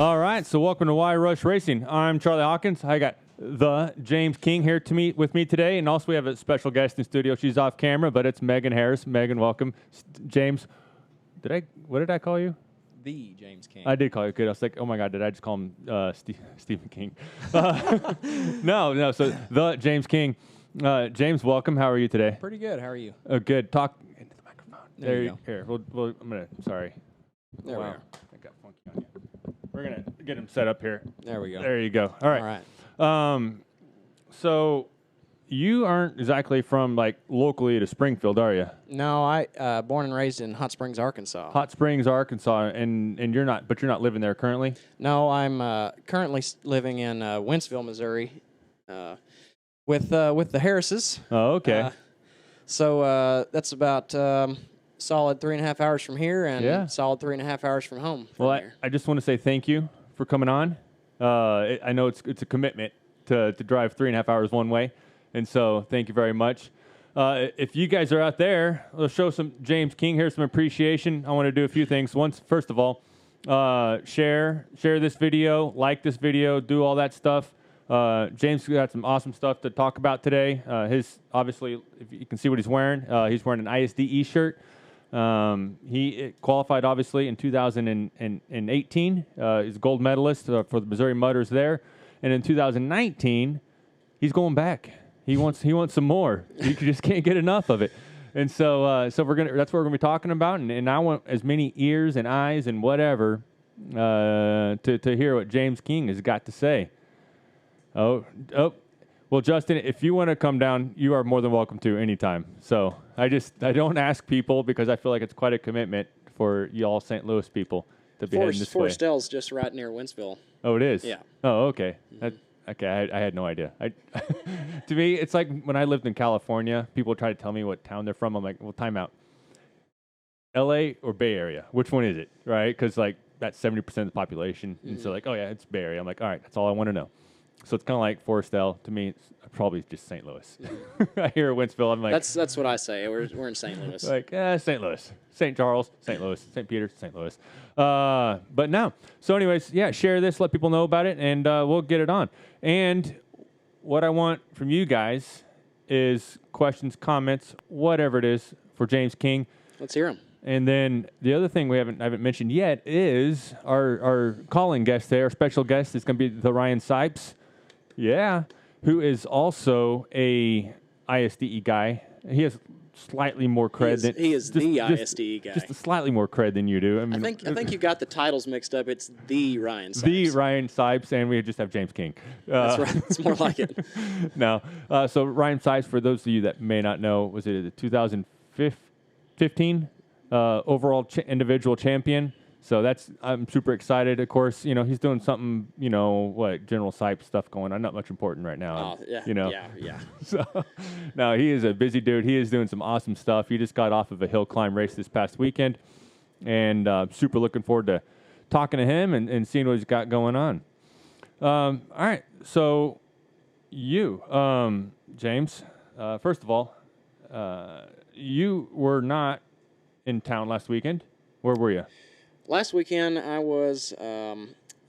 All right, so welcome to Y Rush Racing. I'm Charlie Hawkins. I got the James King here to meet with me today, and also we have a special guest in studio. She's off camera, but it's Megan Harris. Megan, welcome. James, what did I call you? The James King. I did call you good. I was like, oh my God, did I just call him Stephen King? No. So the James King. James, welcome. How are you today? Pretty good. How are you? Good. Talk into the microphone. There you go. Here, I'm gonna. Sorry. There we are. I got funky on you. We're gonna get him set up here. There we go. There you go. All right. All right. So you aren't exactly from like locally to Springfield, are you? No, I born and raised in Hot Springs, Arkansas. Hot Springs, Arkansas, and you're not living there currently? No, I'm currently living in Wentzville, Missouri, with the Harrises. Oh, okay. So that's about solid 3.5 hours from here, and solid 3.5 hours from home. Well, I just want to say thank you for coming on. I know it's a commitment to drive 3.5 hours one way, and so thank you very much. If you guys are out there, let's show some James King here some appreciation. I want to do a few things. First of all, share this video, like this video, do all that stuff. James got some awesome stuff to talk about today. Obviously, if you can see what he's wearing an ISDE shirt. He qualified, obviously, in 2018. He's a gold medalist for the Missouri Mudders there. And in 2019, he's going back. He wants some more. He just can't get enough of it. And so that's what we're gonna be talking about. And I want as many ears and eyes and whatever to hear what James King has got to say. Oh. Well, Justin, if you want to come down, you are more than welcome to anytime. So I don't ask people because I feel like it's quite a commitment for y'all St. Louis people to be heading this way. Forstell's just right near Wentzville. Oh, it is? Yeah. Oh, okay. Mm-hmm. I had no idea. To me, it's like when I lived in California, people try to tell me what town they're from. I'm like, well, time out. L.A. or Bay Area? Which one is it, right? Because, like, that's 70% of the population. Mm-hmm. And so, like, oh, yeah, it's Bay Area. I'm like, all right, that's all I want to know. So it's kind of like Forestell. To me, it's probably just St. Louis. I hear Wentzville. I'm like... That's what I say. We're in St. Louis. Like, St. Louis. St. Charles, St. Louis. St. Peter, St. Louis. But no. So anyways, share this. Let people know about it, and we'll get it on. And what I want from you guys is questions, comments, whatever it is for James King. Let's hear them. And then the other thing I haven't mentioned yet is our calling guest there, our special guest is going to be the Ryan Sipes. Yeah, who is also a ISDE guy. He has slightly more cred he is the ISDE guy. Just a slightly more cred than you do. I think you got the titles mixed up. It's the Ryan Sipes. The Ryan Sipes, and we just have James King. That's right. It's more like it. No. So Ryan Sipes, for those of you that may not know, was it the 2015 overall individual champion? So I'm super excited. Of course, he's doing something, General Sipes stuff going on. Not much important right now. Oh, yeah. Yeah. So, no, he is a busy dude. He is doing some awesome stuff. He just got off of a hill climb race this past weekend, and super looking forward to talking to him and seeing what he's got going on. All right. So you, James, first of all, you were not in town last weekend. Where were you? Last weekend, I was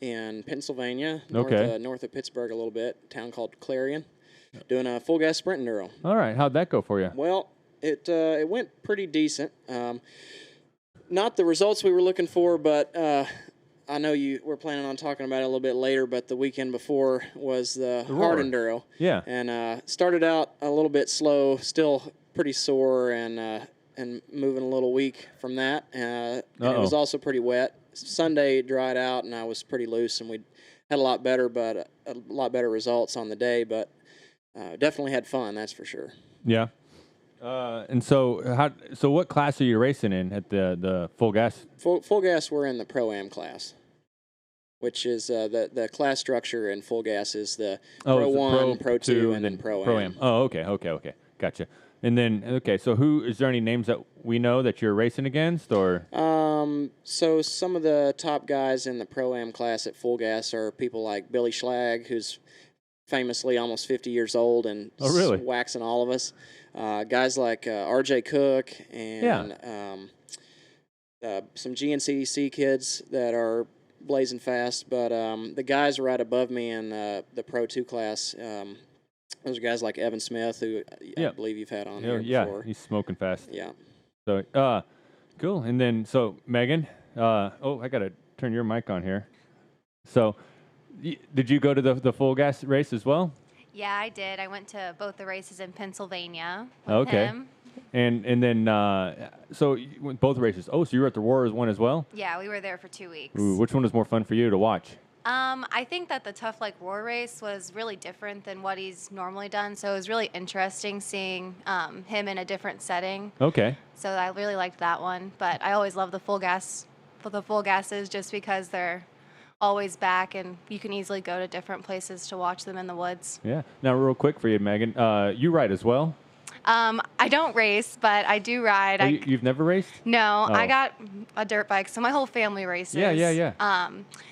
in Pennsylvania, north of Pittsburgh a little bit, a town called Clarion, doing a full gas sprint enduro. All right. How'd that go for you? Well, it went pretty decent. Not the results we were looking for, but I know you were planning on talking about it a little bit later, but the weekend before was the hard enduro. Yeah. And started out a little bit slow, still pretty sore, and moving a little weak from that. And it was also pretty wet. Sunday it dried out, and I was pretty loose, and we had a lot better results on the day, but definitely had fun, that's for sure. Yeah. And so what class are you racing in at the full gas? Full gas, we're in the Pro-Am class, which is the class structure in full gas is the Pro 1, Pro 2, and then Pro-Am. Oh, okay. Gotcha. And then, so is there any names that we know that you're racing against, or? So some of the top guys in the Pro-Am class at full gas are people like Billy Schlag, who's famously almost 50 years old and waxing all of us. Guys like R.J. Cook and some GNCC kids that are blazing fast. But the guys right above me in the Pro 2 class, those are guys like Evan Smith, who I believe you've had on here before. Yeah, he's smoking fast. Yeah. So, cool. And then, so Megan, I gotta turn your mic on here. So, did you go to the full gas race as well? Yeah, I did. I went to both the races in Pennsylvania with him. And then, so you went both races. Oh, so you were at the Roars one as well? Yeah, we were there for 2 weeks. Ooh, which one was more fun for you to watch? I think that the Tough Like Roar race was really different than what he's normally done. So it was really interesting seeing him in a different setting. Okay. So I really liked that one. But I always love the full gases just because they're always back and you can easily go to different places to watch them in the woods. Yeah. Now, real quick for you, Megan, you ride as well? I don't race, but I do ride. Oh, you've never raced? No, I got a dirt bike, so my whole family races. Yeah.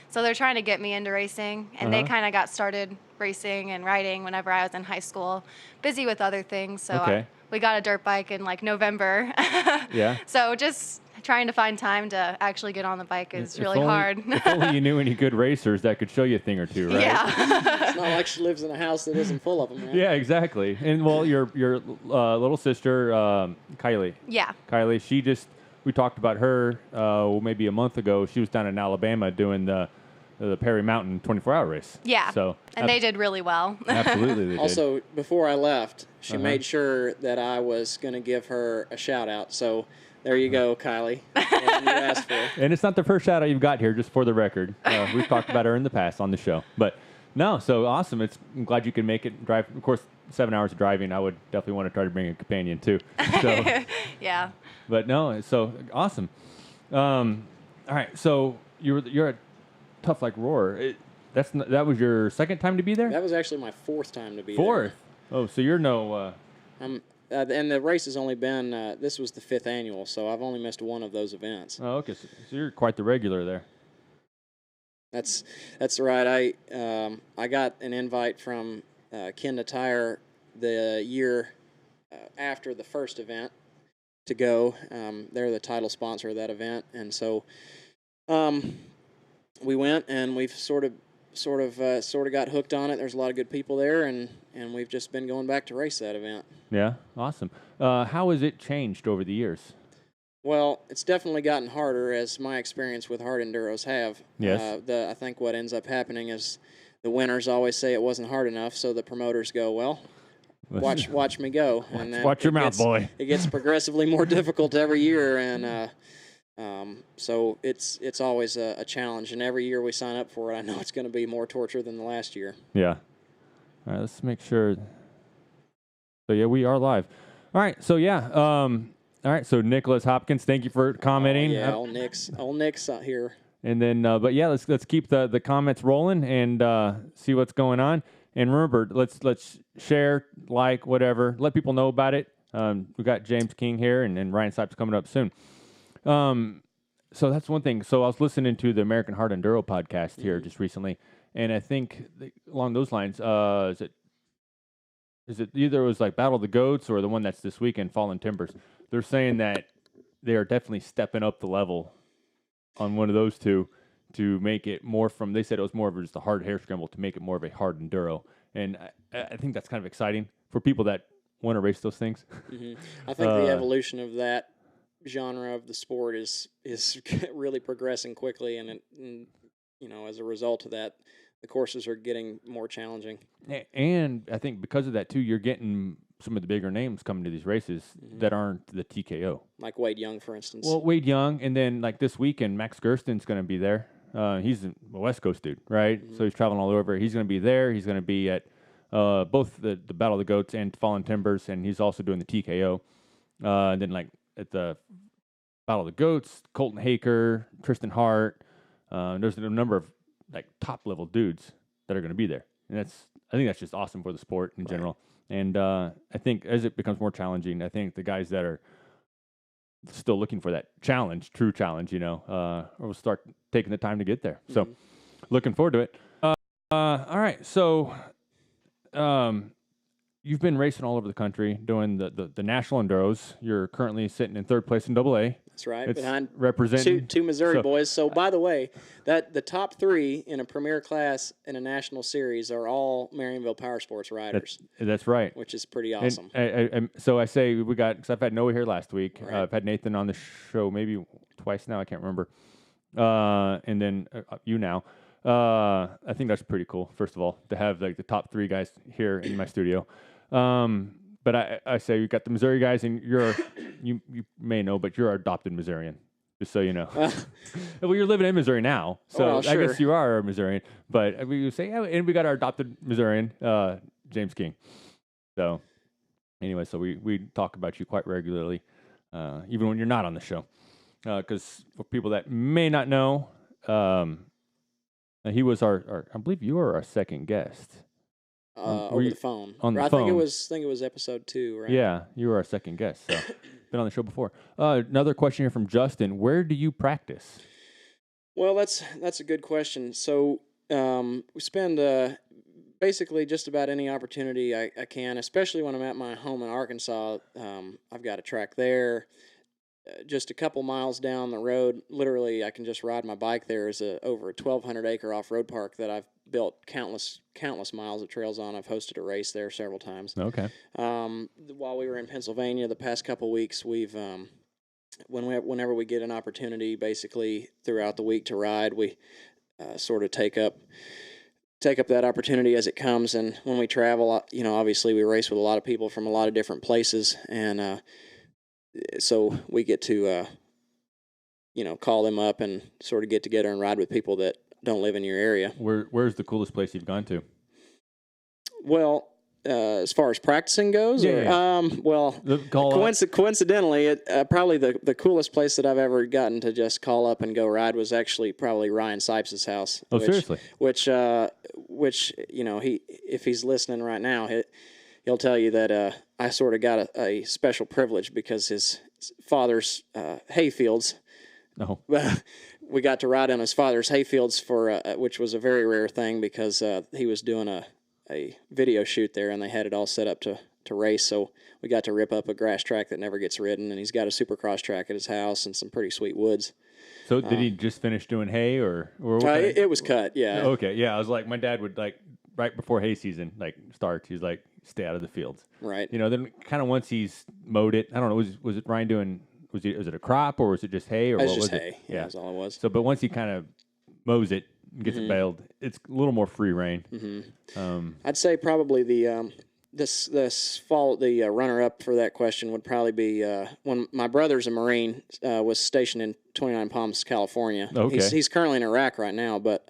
So they're trying to get me into racing, and they kind of got started racing and riding whenever I was in high school, busy with other things. So we got a dirt bike in like November. Yeah. So just trying to find time to actually get on the bike is really hard. If only you knew any good racers that could show you a thing or two, right? Yeah. It's not like she lives in a house that isn't full of them, right? Yeah, exactly. And, well, your little sister, Kylie. Yeah. Kylie, we talked about her maybe a month ago. She was down in Alabama doing the Perry Mountain 24-hour race. Yeah. So and they did really well. Absolutely, they did. Also, before I left, she made sure that I was going to give her a shout-out. So there you go, Kylie. You asked for. And it's not the first shout-out you've got here, just for the record. We've talked about her in the past on the show. But, no, so awesome. I'm glad you could make it drive. Of course, 7 hours of driving, I would definitely want to try to bring a companion, too. So, yeah. But, no, so awesome. All right, so you're at Tough Like Roar. That was your second time to be there? That was actually my fourth time to be Fourth? there. Oh, so you're no... and the race has only been, this was the 5th annual, so I've only missed one of those events. Oh, okay. So you're quite the regular there. That's right. I got an invite from Kenda Tire the year after the first event to go. They're the title sponsor of that event, and so we went, and we've sort of got hooked on it. There's a lot of good people there, and we've just been going back to race that event. Yeah, awesome. How has it changed over the years? Well, it's definitely gotten harder, as my experience with hard enduros have. Yes. I think what ends up happening is the winners always say it wasn't hard enough, so the promoters go, well, watch me go. And watch your mouth, boy. It gets progressively more difficult every year, and so it's always a challenge. And every year we sign up for it, I know it's going to be more torture than the last year. Yeah. All right, let's make sure. So, yeah, we are live. All right, so, yeah. All right, so Nicholas Hopkins, thank you for commenting. Yeah, old Nick's out here. And then, but yeah, let's keep the comments rolling and see what's going on. And remember, let's share, like, whatever, let people know about it. We've got James King here and Ryan Sipes coming up soon. So that's one thing. So I was listening to the American Hard Enduro podcast here just recently, and I think along those lines, is it either it was like Battle of the Goats or the one that's this weekend, Fallen Timbers? They're saying that they are definitely stepping up the level on one of those two to make it more from, they said it was more of just a hard Hare scramble to make it more of a hard enduro. And I think that's kind of exciting for people that want to race those things. Mm-hmm. I think the evolution of that genre of the sport is really progressing quickly, and as a result of that, the courses are getting more challenging. And I think because of that, too, you're getting some of the bigger names coming to these races that aren't the TKO. Like Wade Young, for instance. Well, Wade Young, and then like this weekend, Max Gerston's going to be there. He's a West Coast dude, right? Mm-hmm. So he's traveling all over. He's going to be there. He's going to be at both the Battle of the Goats and Fallen Timbers, and he's also doing the TKO. And then like at the Battle of the Goats, Colton Haker, Tristan Hart. There's a number of like top level dudes that are going to be there, and I think that's just awesome for the sport in general. And I think as it becomes more challenging, I think the guys that are still looking for that true challenge, will start taking the time to get there. Mm-hmm. So looking forward to it. All right. So you've been racing all over the country doing the national enduros. You're currently sitting in 3rd place in AA. That's right. It's behind representing two Missouri boys. So, by the way, that the top 3 in a premier class in a national series are all Marionville Power Sports riders. That's right. Which is pretty awesome. So I say we got, because I've had Noah here last week. Right. I've had Nathan on the show maybe twice now. I can't remember. And then you now. I think that's pretty cool, first of all, to have like the top 3 guys here in my studio. But I say you got the Missouri guys, and you may know, but you're our adopted Missourian, just so you know. Well, you're living in Missouri now, so sure. I guess you are a Missourian. But we say, yeah, and we got our adopted Missourian, James King. So anyway, so we talk about you quite regularly, even when you're not on the show. Because for people that may not know, he was our I believe you were our second guest. Over the phone. On the I phone. think it was episode 2, right? Yeah, you were our second guest. So been on the show before. Another question here from Justin: where do you practice? Well, that's a good question. So we spend basically just about any opportunity I can, especially when I'm at my home in Arkansas. I've got a track there. Just a couple miles down the road, literally, I can just ride my bike. There is over a 1,200-acre off-road park that I've built countless miles of trails on. I've hosted a race there several times. Okay. While we were in Pennsylvania the past couple weeks, we've whenever we get an opportunity, basically throughout the week to ride, we sort of take up that opportunity as it comes. And when we travel, obviously we race with a lot of people from a lot of different places, and so we get to, call them up and sort of get together and ride with people that don't live in your area. Where's the coolest place you've gone to? Well, as far as practicing goes, coincidentally, probably the coolest place that I've ever gotten to just call up and go ride was actually probably Ryan Sipes' house. Oh, seriously? Which if he's listening right now, he'll tell you that I sort of got a special privilege because his father's hayfields. No. We got to ride on his father's hayfields which was a very rare thing because he was doing a video shoot there and they had it all set up to race. So we got to rip up a grass track that never gets ridden, and he's got a supercross track at his house and some pretty sweet woods. So did he just finish doing hay or it was cut, yeah. Okay, yeah. I was like, my dad would right before hay season starts, he's like, stay out of the fields. Right. Then kind of once he's mowed it, I don't know, was it Ryan doing, was it a crop or was it just hay? Or it was what just was hay. It? Yeah, that's all it was. So, but once he kind of mows it, gets it baled, it's a little more free reign. Mm-hmm. I'd say probably this fall, the runner-up for that question would probably be when my brother's a Marine, was stationed in 29 Palms, California. Okay. He's currently in Iraq right now, but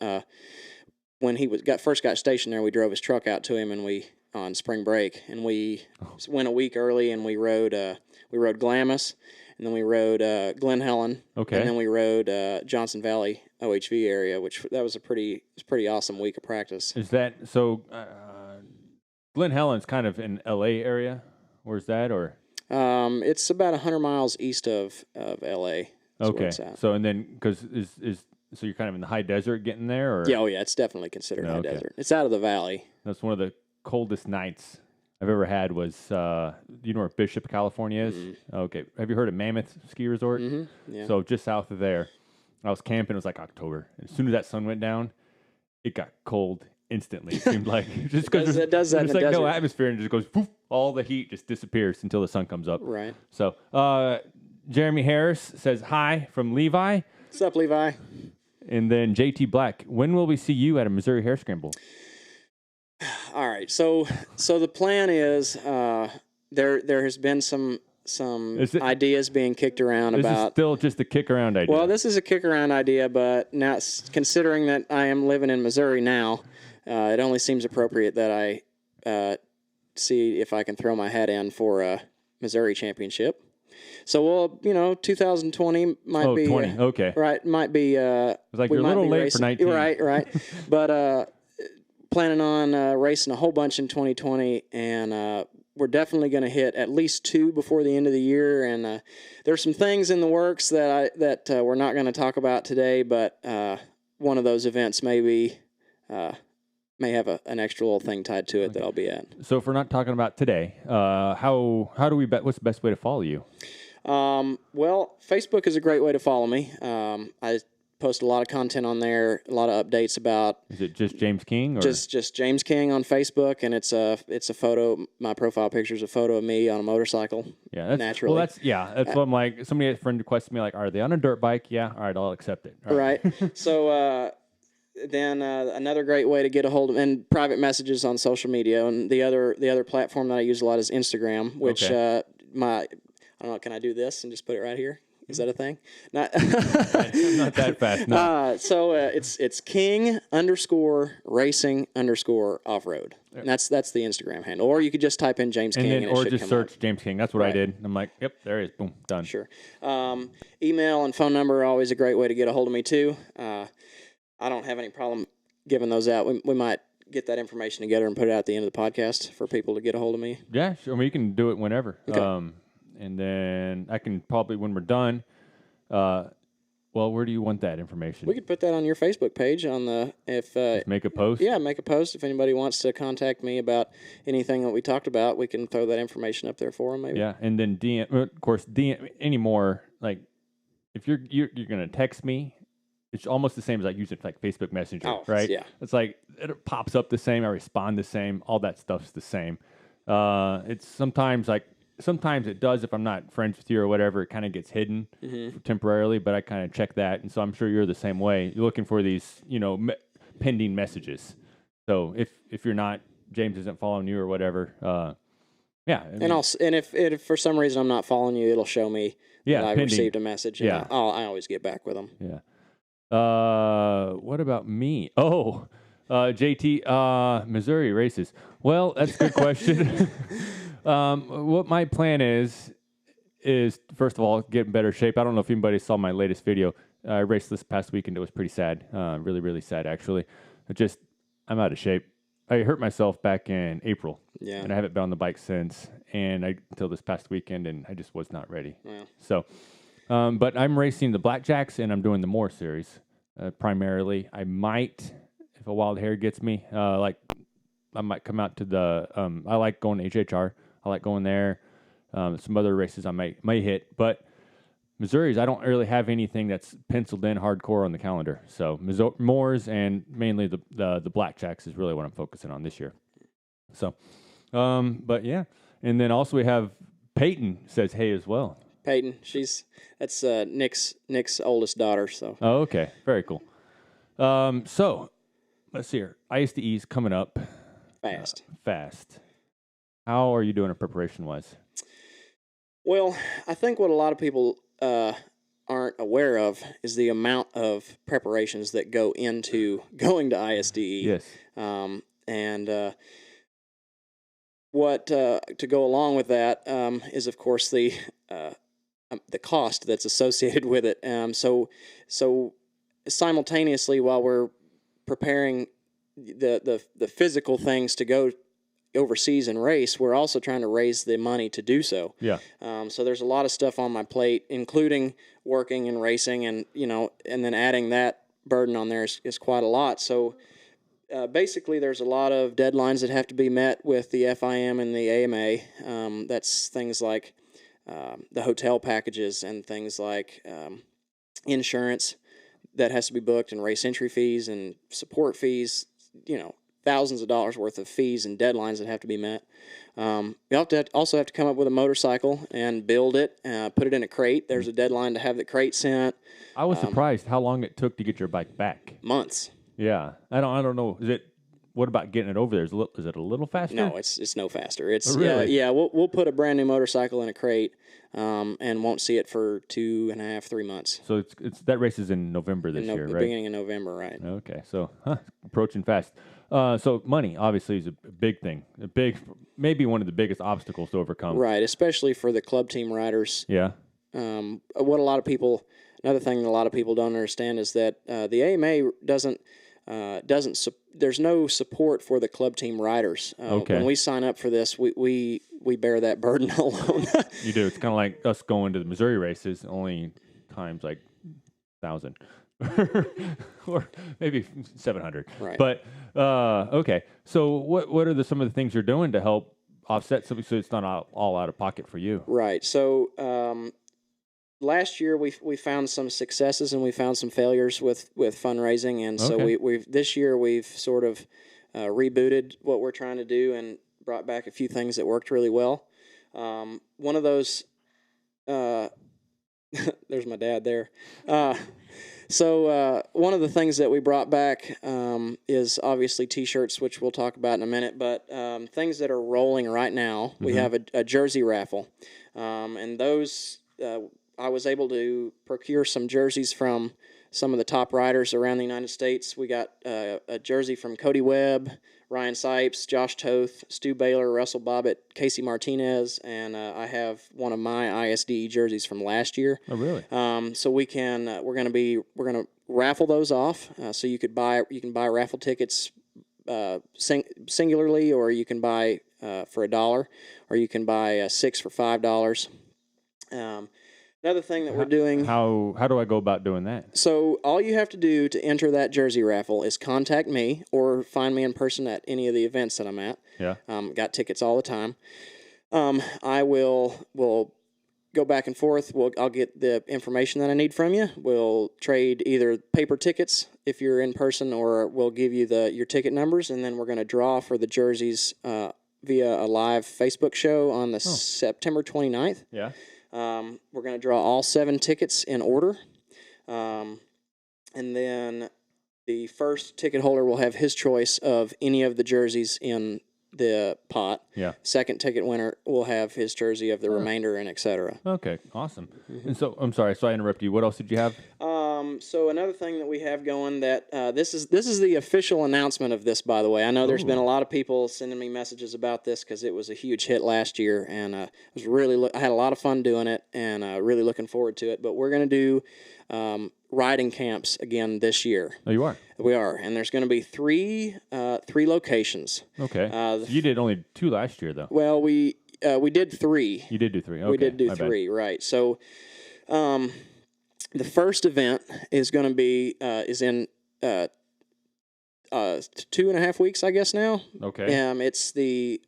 when he first got stationed there, we drove his truck out to him, and on spring break, and we went a week early, and we rode Glamis, and then we rode Glen Helen, okay, and then we rode Johnson Valley OHV area, that was a pretty awesome week of practice. Is that so? Glen Helen's kind of in LA area. Where's that? Or it's about 100 miles east of LA. Okay, so and then because so you're kind of in the high desert getting there, or yeah, it's definitely considered high desert. It's out of the valley. That's one of the coldest nights I've ever had. Was you know where Bishop, California is? Mm-hmm. Okay, have you heard of Mammoth Ski Resort? Mm-hmm. Yeah. So just south of there, I was camping. It was like October. As soon as that sun went down, it got cold instantly. It seemed like just because it does that. There's like no atmosphere, and it just goes poof. All the heat just disappears until the sun comes up. Right. So Jeremy Harris says hi from Levi. What's up, Levi? And then JT Black, when will we see you at a Missouri Hare Scramble? All right, so the plan is there has been some ideas being kicked around this about. This is still just a kick around idea. Well, this is a kick around idea, but now considering that I am living in Missouri now, it only seems appropriate that I see if I can throw my hat in for a Missouri championship. So 2020 might be 20, okay, right? Might be. It's like you're a little late racing, for 19, right? But planning on racing a whole bunch in 2020, and we're definitely going to hit at least 2 before the end of the year. And there's some things in the works that we're not going to talk about today, but one of those events may may have an extra little thing tied to it that I'll be at. So if we're not talking about today, how do we bet? What's the best way to follow you? Well, Facebook is a great way to follow me. I post a lot of content on there, a lot of updates about. Is it just James King? Or? Just James King on Facebook, and it's a photo. My profile picture is a photo of me on a motorcycle. Yeah, that's, naturally. Well, that's what I'm like. Somebody, a friend requested me, like, are they on a dirt bike? Yeah, all right, I'll accept it. Right. So then another great way to get a hold of, and private messages on social media, and the other platform that I use a lot is Instagram, which I don't know. Can I do this and just put it right here? Is that a thing? Not that fast. No. So it's King_racing_off-road. And that's the Instagram handle. Or you could just type in James King and or just search up. James King. That's what I did. I'm like, yep, there he is. Boom, done. Sure. Email and phone number are always a great way to get a hold of me too. I don't have any problem giving those out. We might get that information together and put it out at the end of the podcast for people to get a hold of me. Yeah, sure. I mean, you can do it whenever. Okay. And then I can probably, when we're done, where do you want that information? We could put that on your Facebook page on the Just make a post. Yeah, make a post. If anybody wants to contact me about anything that we talked about, we can throw that information up there for them. Maybe. Yeah, and then DM. Of course, DM anymore. Like, if you're gonna text me, it's almost the same as like using like Facebook Messenger, right? Yeah. It's like it pops up the same. I respond the same. All that stuff's the same. It's sometimes it does if I'm not friends with you or whatever. It kind of gets hidden temporarily, but I kind of check that, and so I'm sure you're the same way. You're looking for these, pending messages. So if you're not, James isn't following you or whatever. Yeah. And if for some reason I'm not following you, it'll show me that I received a message. And yeah. I always get back with them. Yeah. What about me? Oh, JT, Missouri races. Well, that's a good question. What my plan is first of all, get in better shape. I don't know if anybody saw my latest video. I raced this past weekend. It was pretty sad. Really, really sad, actually. I'm out of shape. I hurt myself back in April. Yeah. And I haven't been on the bike since, until this past weekend, and I just was not ready. Yeah. So, but I'm racing the Blackjacks, and I'm doing the Moore series, primarily. I might, if a wild Hare gets me, I might come out to the, I like going to HHR. I like going there. Some other races I may hit, but Missouri's, I don't really have anything that's penciled in hardcore on the calendar. So Moores and mainly the Blackjacks is really what I'm focusing on this year. So, but yeah. And then also we have Peyton says hey as well. Peyton, that's Nick's oldest daughter. So. Oh, okay. Very cool. So let's see here. ISDE's coming up. Fast. How are you doing preparation-wise? Well, I think what a lot of people aren't aware of is the amount of preparations that go into going to ISDE. Yes. And what to go along with that is, of course, the cost that's associated with it. So simultaneously, while we're preparing the physical things to go overseas and race, we're also trying to raise the money to do so. Yeah. So there's a lot of stuff on my plate, including working and racing, and and then adding that burden on there is quite a lot. So basically, there's a lot of deadlines that have to be met with the FIM and the AMA. That's things like the hotel packages and things like insurance that has to be booked, and race entry fees and support fees. Thousands of dollars worth of fees and deadlines that have to be met. You also have to come up with a motorcycle and build it, put it in a crate. There's a deadline to have the crate sent. I was surprised how long it took to get your bike back. Months. Yeah, I don't know. What about getting it over there? Is it a little faster? No, it's no faster. It's really? Yeah. We'll put a brand new motorcycle in a crate, and won't see it for 2.5, 3 months. So it's that race is in November this year, right? Beginning of November, right? Okay, so approaching fast. So money obviously is a big thing, maybe one of the biggest obstacles to overcome. Right, especially for the club team riders. Yeah. Another thing that a lot of people don't understand is that the AMA doesn't. There's no support for the club team riders. Okay. When we sign up for this, we bear that burden alone. You do. It's kind of like us going to the Missouri races. Only times like 1,000 or maybe 700. Right. But okay. So what are some of the things you're doing to help offset something so it's not all out of pocket for you? Right. So last year we found some successes and we found some failures with fundraising, and so we've this year we've sort of rebooted what we're trying to do and brought back a few things that worked really well. One of those, there's my dad there. So one of the things that we brought back is obviously T-shirts, which we'll talk about in a minute, but things that are rolling right now. We have a jersey raffle, and those I was able to procure some jerseys from some of the top riders around the United States. We got a jersey from Cody Webb, Ryan Sipes, Josh Toth, Stu Baylor, Russell Bobbitt, Casey Martinez, and I have one of my ISDE jerseys from last year. Oh, really? So we can we're gonna raffle those off. So you can buy raffle tickets singularly, or you can buy for $1, or you can buy 6 for $5. Another thing that we're doing... How do I go about doing that? So all you have to do to enter that jersey raffle is contact me or find me in person at any of the events that I'm at. Yeah. Got tickets all the time. I will go back and forth. I'll get the information that I need from you. We'll trade either paper tickets if you're in person, or we'll give you your ticket numbers, and then we're going to draw for the jerseys via a live Facebook show on the September 29th. Yeah. We're going to draw all 7 tickets in order, and then the first ticket holder will have his choice of any of the jerseys in the pot. Yeah. Second ticket winner will have his jersey of the remainder, and etc. Okay, awesome. And so, I'm sorry, so I interrupted you. What else did you have? So another thing that we have going that this is the official announcement of this, by the way. I know there's been a lot of people sending me messages about this because it was a huge hit last year, and I had a lot of fun doing it, and really looking forward to it. But we're going to do riding camps again this year. Oh, you are? We are, and there's going to be three locations. Okay. So you did only 2 last year, though. Well, we did 3. You did do 3. Okay. We did do 3, right? So, the first event is going to be is in 2.5 weeks, I guess now. Okay. It's the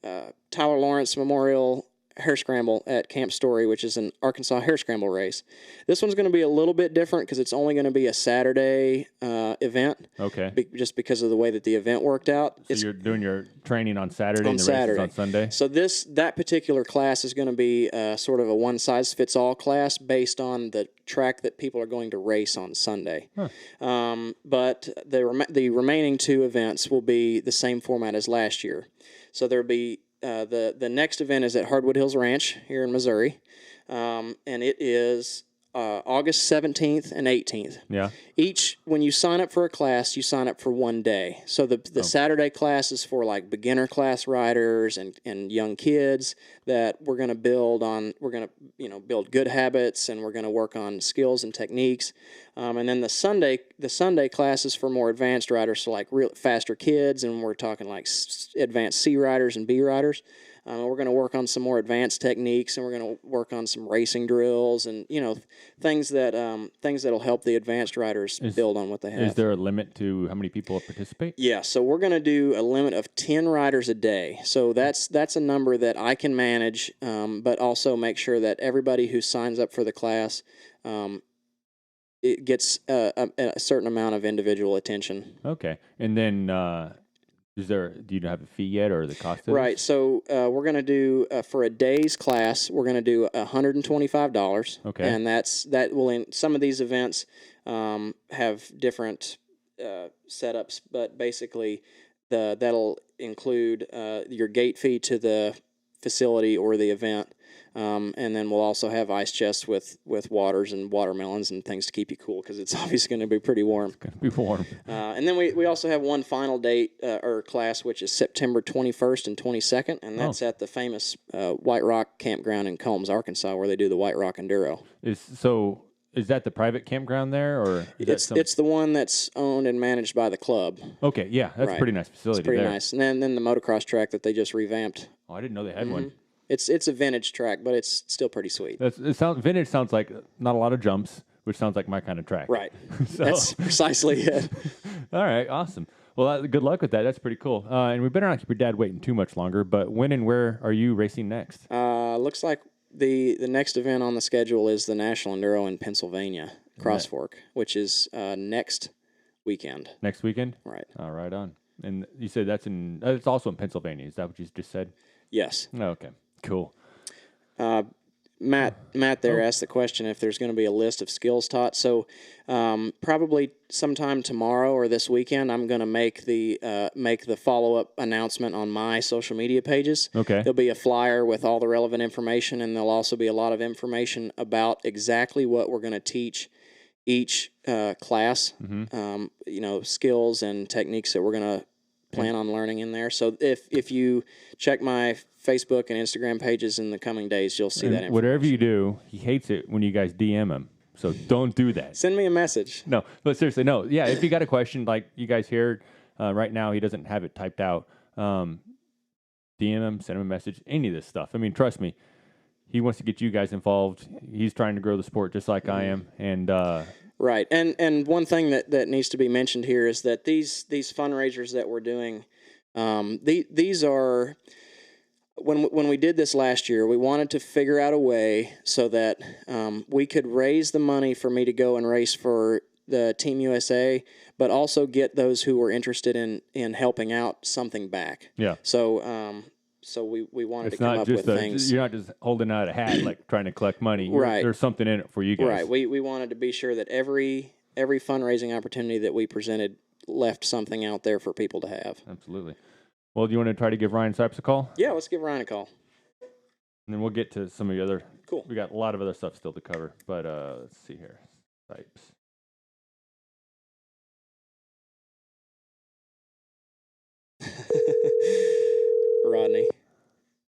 Tyler Lawrence Memorial Hare Scramble at Camp Story, which is an Arkansas Hare Scramble race. This one's going to be a little bit different because it's only going to be a Saturday event. Okay. Just because of the way that the event worked out. So you're doing your training on Saturday and the races on Sunday? So that particular class is going to be sort of a one-size-fits-all class based on the track that people are going to race on Sunday. Huh. But the remaining 2 events will be the same format as last year. So there'll be the next event is at Hardwood Hills Ranch here in Missouri, and it is August 17th and 18th. Yeah. When you sign up for a class, you sign up for 1 day. So the Saturday class is for like beginner class riders and young kids that we're going to build on. We're going to build good habits, and we're going to work on skills and techniques. And then the Sunday class is for more advanced riders, so like real faster kids, and we're talking like advanced C riders and B riders. We're going to work on some more advanced techniques, and we're going to work on some racing drills, and things that'll help the advanced riders build on what they have. Is there a limit to how many people participate? Yeah, so we're going to do a limit of 10 riders a day. So that's a number that I can manage, but also make sure that everybody who signs up for the class it gets a certain amount of individual attention. Okay, and then. Do you have a fee yet, or the cost of Right, so we're going to do, for a day's class, we're going to do $125. Okay. And some of these events have different setups, but basically that'll include your gate fee to the facility or the event. And then we'll also have ice chests with waters and watermelons and things to keep you cool because it's obviously going to be pretty warm. It's going to be warm. And then we also have one final date or class, which is September 21st and 22nd, and that's at the famous White Rock Campground in Combs, Arkansas, where they do the White Rock Enduro. Is that the private campground there, or it's the one that's owned and managed by the club? Okay, yeah, that's a pretty nice facility. It's pretty there. nice. And then the motocross track that they just revamped. Oh, I didn't know they had one. It's a vintage track, but it's still pretty sweet. Vintage sounds like not a lot of jumps, which sounds like my kind of track. Right. That's precisely it. All right, awesome. Well, good luck with that. That's pretty cool. And we better not keep your dad waiting too much longer. But when and where are you racing next? Looks like the next event on the schedule is the National Enduro in Pennsylvania, Cross Fork, which is next weekend. Next weekend? Right. Right on. And you said it's also in Pennsylvania. Is that what you just said? Yes. Oh, okay. Cool. Matt there asked the question if there's going to be a list of skills taught. So probably sometime tomorrow or this weekend, I'm going to make the follow-up announcement on my social media pages. Okay. There'll be a flyer with all the relevant information, and there'll also be a lot of information about exactly what we're going to teach each class, skills and techniques that we're going to plan on learning in there. So if you check my Facebook and Instagram pages in the coming days, you'll see that information. Whatever you do, he hates it when you guys DM him. So don't do that. Send me a message. No, but seriously, no. Yeah, if you got a question, like you guys hear right now, he doesn't have it typed out. DM him, send him a message, any of this stuff. I mean, trust me, he wants to get you guys involved. He's trying to grow the sport just like I am. And right. And one thing that needs to be mentioned here is that these fundraisers that we're doing, these are... When we did this last year, we wanted to figure out a way so that we could raise the money for me to go and race for the Team USA, but also get those who were interested in helping out something back. Yeah. So we wanted to come up with things. You're not just holding out a hat like trying to collect money. Right. There's something in it for you guys. Right. We wanted to be sure that every fundraising opportunity that we presented left something out there for people to have. Absolutely. Well, do you want to try to give Ryan Sipes a call? Yeah, let's give Ryan a call. And then we'll get to some of the other... Cool. We got a lot of other stuff still to cover. But let's see here. Sipes. Rodney.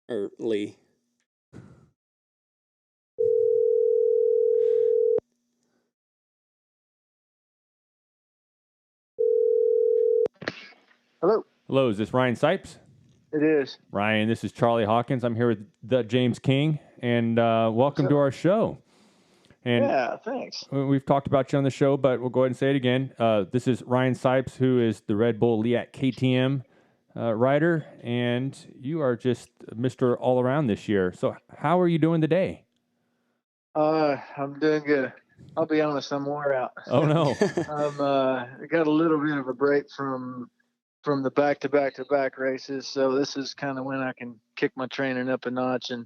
Or Lee. Hello. Hello, is this Ryan Sipes? It is. Ryan, this is Charlie Hawkins. I'm here with the James King, and welcome to our show. And yeah, thanks. We've talked about you on the show, but we'll go ahead and say it again. This is Ryan Sipes, who is the Red Bull Leatt KTM rider, and you are just Mr. All-Around this year. So how are you doing today? I'm doing good. I'll be honest, I'm wore out. Oh, no. I got a little bit of a break from the back-to-back races, so this is kind of when I can kick my training up a notch and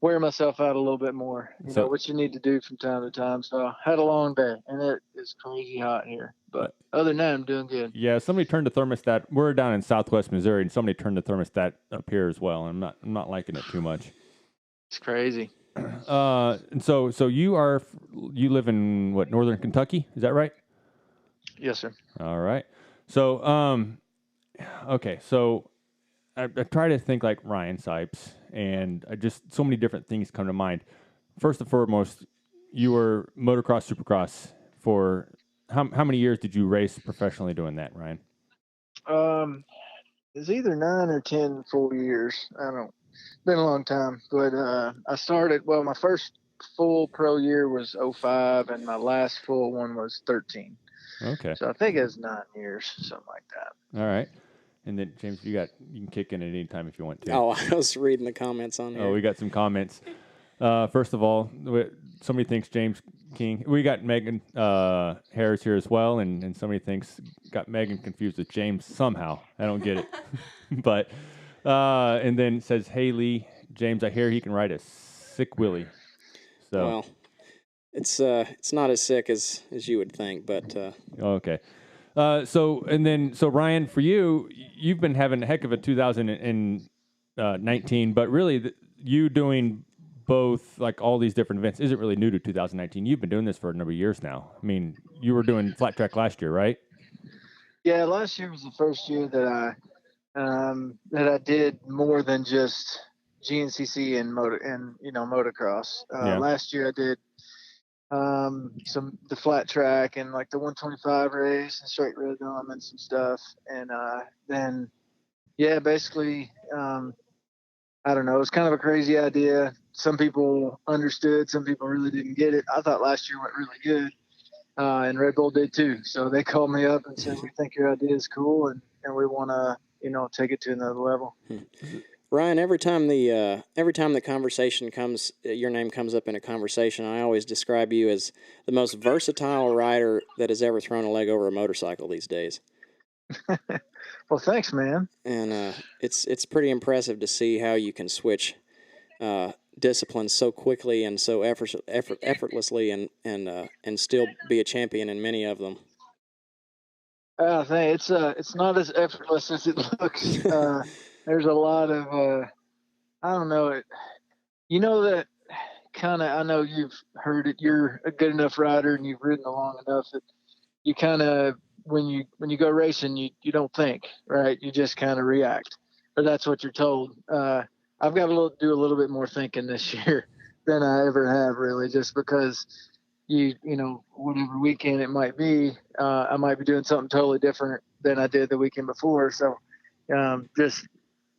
wear myself out a little bit more, you know, what you need to do from time to time. So I had a long day, and it is crazy hot here. But other than that, I'm doing good. Yeah, somebody turned the thermostat. We're down in southwest Missouri, and somebody turned the thermostat up here as well. I'm not liking it too much. It's crazy. And so you live in what, northern Kentucky? Is that right? Yes, sir. All right. So okay, so I try to think like Ryan Sipes, and so many different things come to mind. First and foremost, you were motocross, supercross for how many years did you race professionally doing that, Ryan? It's either 9 or 10 full years. I don't know. It's been a long time, but I started, my first full pro year was 05, and my last full one was 13. Okay. So I think it's 9 years, something like that. All right. And then, James, you can kick in at any time if you want to. Oh, I was reading the comments on here. Oh, we got some comments. First of all, somebody thinks James King. We got Megan Harris here as well, and somebody got Megan confused with James somehow. I don't get it. But, and then says, hey, Lee, James, I hear he can ride a sick Willie. So. Well, it's not as sick as you would think, but. Okay. So Ryan, for you, you've been having a heck of a 2019, but really you doing both, like all these different events, isn't really new to 2019. You've been doing this for a number of years now. I mean, you were doing flat track last year, right? Yeah, last year was the first year that I did more than just GNCC and motocross. Last year I did the flat track and like the 125 race and straight rhythm and some stuff, and then basically I don't know, it was kind of a crazy idea some people understood, some people really didn't get it. I thought last year went really good, and Red Bull did too. So they called me up and said, "We think your idea is cool, and we want to, take it to another level." Ryan, every time the conversation comes, your name comes up in a conversation, I always describe you as the most versatile rider that has ever thrown a leg over a motorcycle these days. Well, thanks, man. And it's pretty impressive to see how you can switch disciplines so quickly and so effortlessly, and still be a champion in many of them. It's not as effortless as it looks. There's a lot of I don't know it. That kind of, I know you've heard it. You're a good enough rider and you've ridden along enough that you kind of, when you go racing, you don't think, right? You just kind of react, or that's what you're told. I've got to do a little bit more thinking this year than I ever have, really, just because whatever weekend it might be, I might be doing something totally different than I did the weekend before. So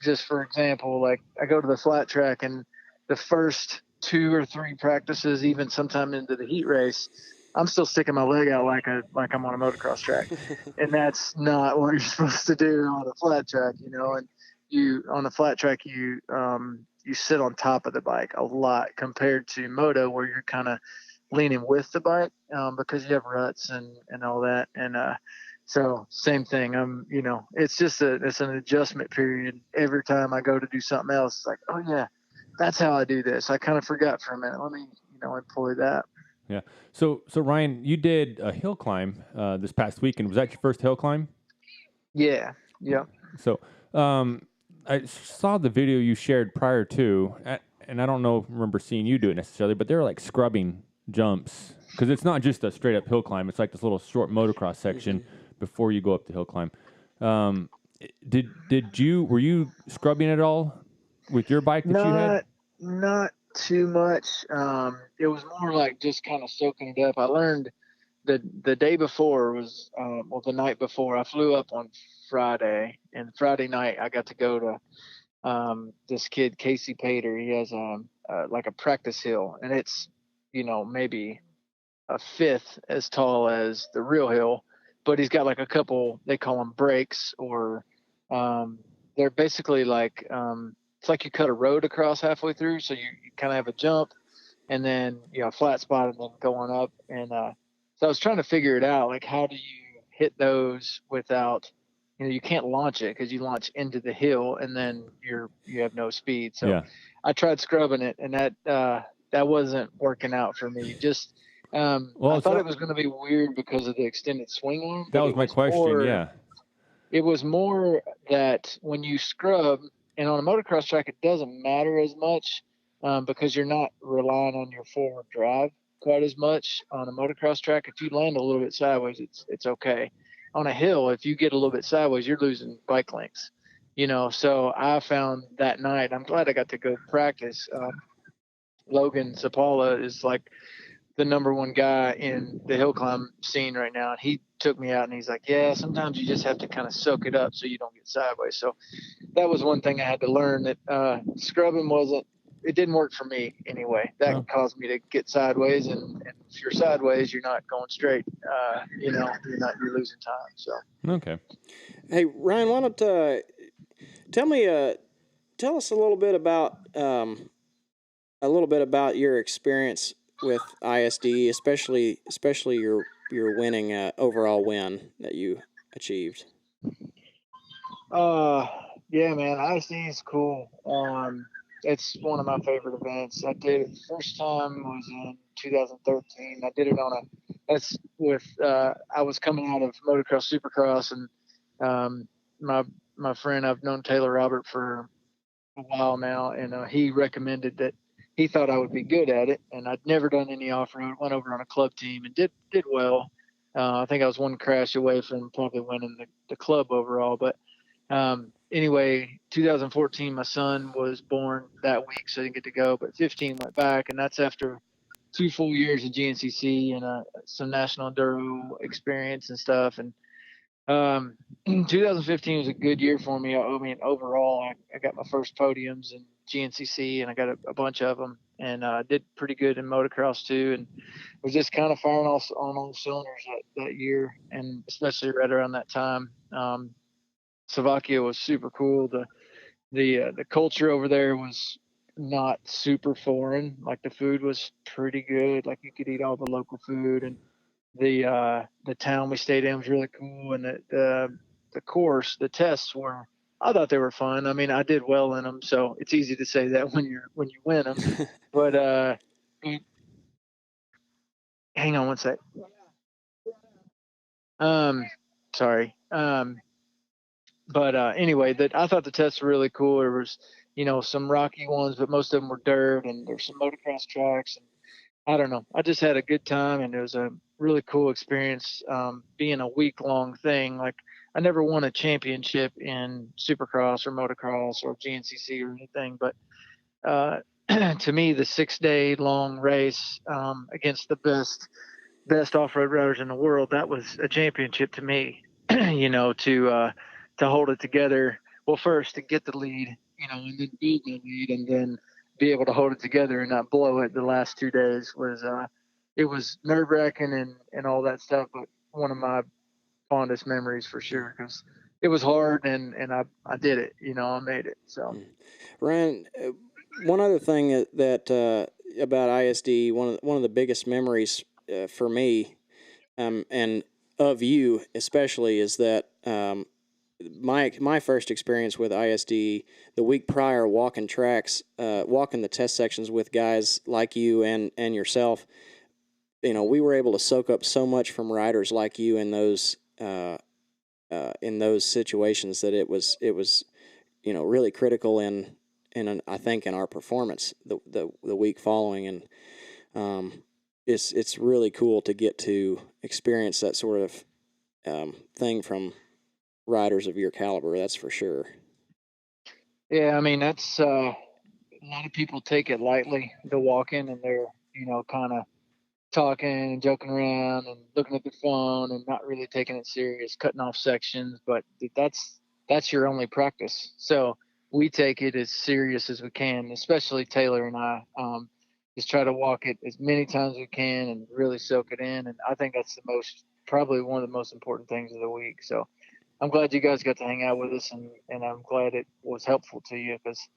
just for example, like I go to the flat track and the first 2 or 3 practices, even sometime into the heat race, I'm still sticking my leg out like I'm on a motocross track. And that's not what you're supposed to do on a flat track, and on a flat track, you sit on top of the bike a lot compared to moto, where you're kind of leaning with the bike, because you have ruts and all that. And, so same thing. It's an adjustment period. Every time I go to do something else, it's like, oh yeah, that's how I do this. I kind of forgot for a minute. Let me, employ that. Yeah. So Ryan, you did a hill climb this past weekend. Was that your first hill climb? Yeah. Yeah. So I saw the video you shared prior to, and I don't remember seeing you do it necessarily, but they're like scrubbing jumps, because it's not just a straight up hill climb. It's like this little short motocross section before you go up the hill climb. Were you scrubbing at all with your bike that you had? Not too much. It was more like just kind of soaking it up. I learned the day before was, the night before, I flew up on Friday, and Friday night I got to go to this kid, Casey Pater. He has like a practice hill, and it's, maybe a fifth as tall as the real hill, but he's got like a couple, they call them breaks, or they're basically like, it's like you cut a road across halfway through. So you kind of have a jump and then, a flat spot and then going up. And so I was trying to figure it out, like, how do you hit those without, you can't launch it, because you launch into the hill and then you have no speed. So yeah. I tried scrubbing it, and that wasn't working out for me. Just, I thought it was going to be weird because of the extended swing arm. That was my question. Yeah. It was more that when you scrub, and on a motocross track, it doesn't matter as much, because you're not relying on your forward drive quite as much on a motocross track. If you land a little bit sideways, it's okay. On a hill, if you get a little bit sideways, you're losing bike lengths. So I found that night, I'm glad I got to go practice. Logan Zapala is like the number one guy in the hill climb scene right now. And he took me out and he's like, yeah, sometimes you just have to kind of soak it up so you don't get sideways. So that was one thing I had to learn, that scrubbing it didn't work for me anyway. That caused me to get sideways. And if you're sideways, you're not going straight. You're losing time. So. Okay. Hey, Ryan, why don't tell us a little bit about your experience with ISD, especially your winning overall win that you achieved. Yeah, man, ISD is cool. It's one of my favorite events. I did it, the first time was in 2013. I did it I was coming out of motocross supercross, and my friend, I've known Taylor Robert for a while now, and he recommended that. He thought I would be good at it, and I'd never done any off-road. Went over on a club team and did well. I think I was one crash away from probably winning the club overall. But anyway, 2014, my son was born that week, so I didn't get to go. But 15 went back, and that's after 2 full years of GNCC and some national enduro experience and stuff. And 2015 was a good year for me. I mean, overall, I got my first podiums in GNCC, and I got a bunch of them, and did pretty good in motocross too, and was just kind of firing on all cylinders that year, and especially right around that time. Slovakia was super cool. The culture over there was not super foreign. Like the food was pretty good. Like you could eat all the local food, and the town we stayed in was really cool. And the course, the tests were, I thought they were fun. I mean, I did well in them, so it's easy to say that when you win them. But hang on one sec. Sorry. But anyway, I thought the tests were really cool. There was, some rocky ones, but most of them were dirt, and there's some motocross tracks. And I don't know. I just had a good time, and it was a really cool experience being a week-long thing. Like, I never won a championship in Supercross or motocross or GNCC or anything, but to me, the 6-day long race against the best off-road riders in the world, that was a championship to me. To hold it together. Well, first to get the lead, and then build the lead, and then be able to hold it together and not blow it the last 2 days was it was nerve-wracking and all that stuff, but one of my fondest memories for sure, because it was hard, and I did it. I made it. So, Ryan, one other thing that about ISD, one of the biggest memories for me, and of you especially, is that my first experience with ISD, the week prior, walking tracks, walking the test sections with guys like you and yourself, we were able to soak up so much from riders like you in those situations that it was really critical in I think in our performance the week following, and it's really cool to get to experience that sort of thing from riders of your caliber, that's for sure. Yeah, I mean, that's a lot of people take it lightly, the walking, and they're kind of talking and joking around and looking at their phone and not really taking it serious, cutting off sections. But that's your only practice. So we take it as serious as we can, especially Taylor and I. Just try to walk it as many times as we can and really soak it in. And I think that's probably one of the most important things of the week. So I'm glad you guys got to hang out with us, and I'm glad it was helpful to you, because,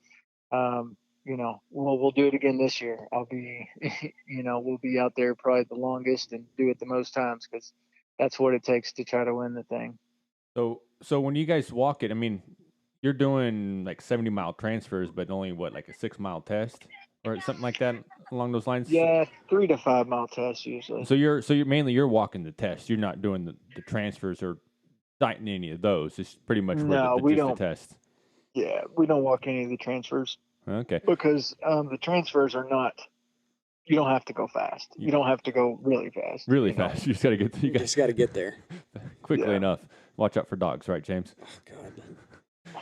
we'll do it again this year. I'll be, we'll be out there probably the longest and do it the most times, because that's what it takes to try to win the thing. So when you guys walk it, I mean, you're doing like 70-mile transfers, but only like a 6-mile test or something like that along those lines? Yeah, 3 to 5 mile tests usually. So you're mainly walking the test. You're not doing the transfers or sighting any of those. It's pretty much the test. Yeah, we don't walk any of the transfers. Okay. Because the transfers are not. You don't have to go fast. You don't have to go really fast. Really fast. You just got to get. You just got to get there quickly enough. Watch out for dogs, right, James? Oh God.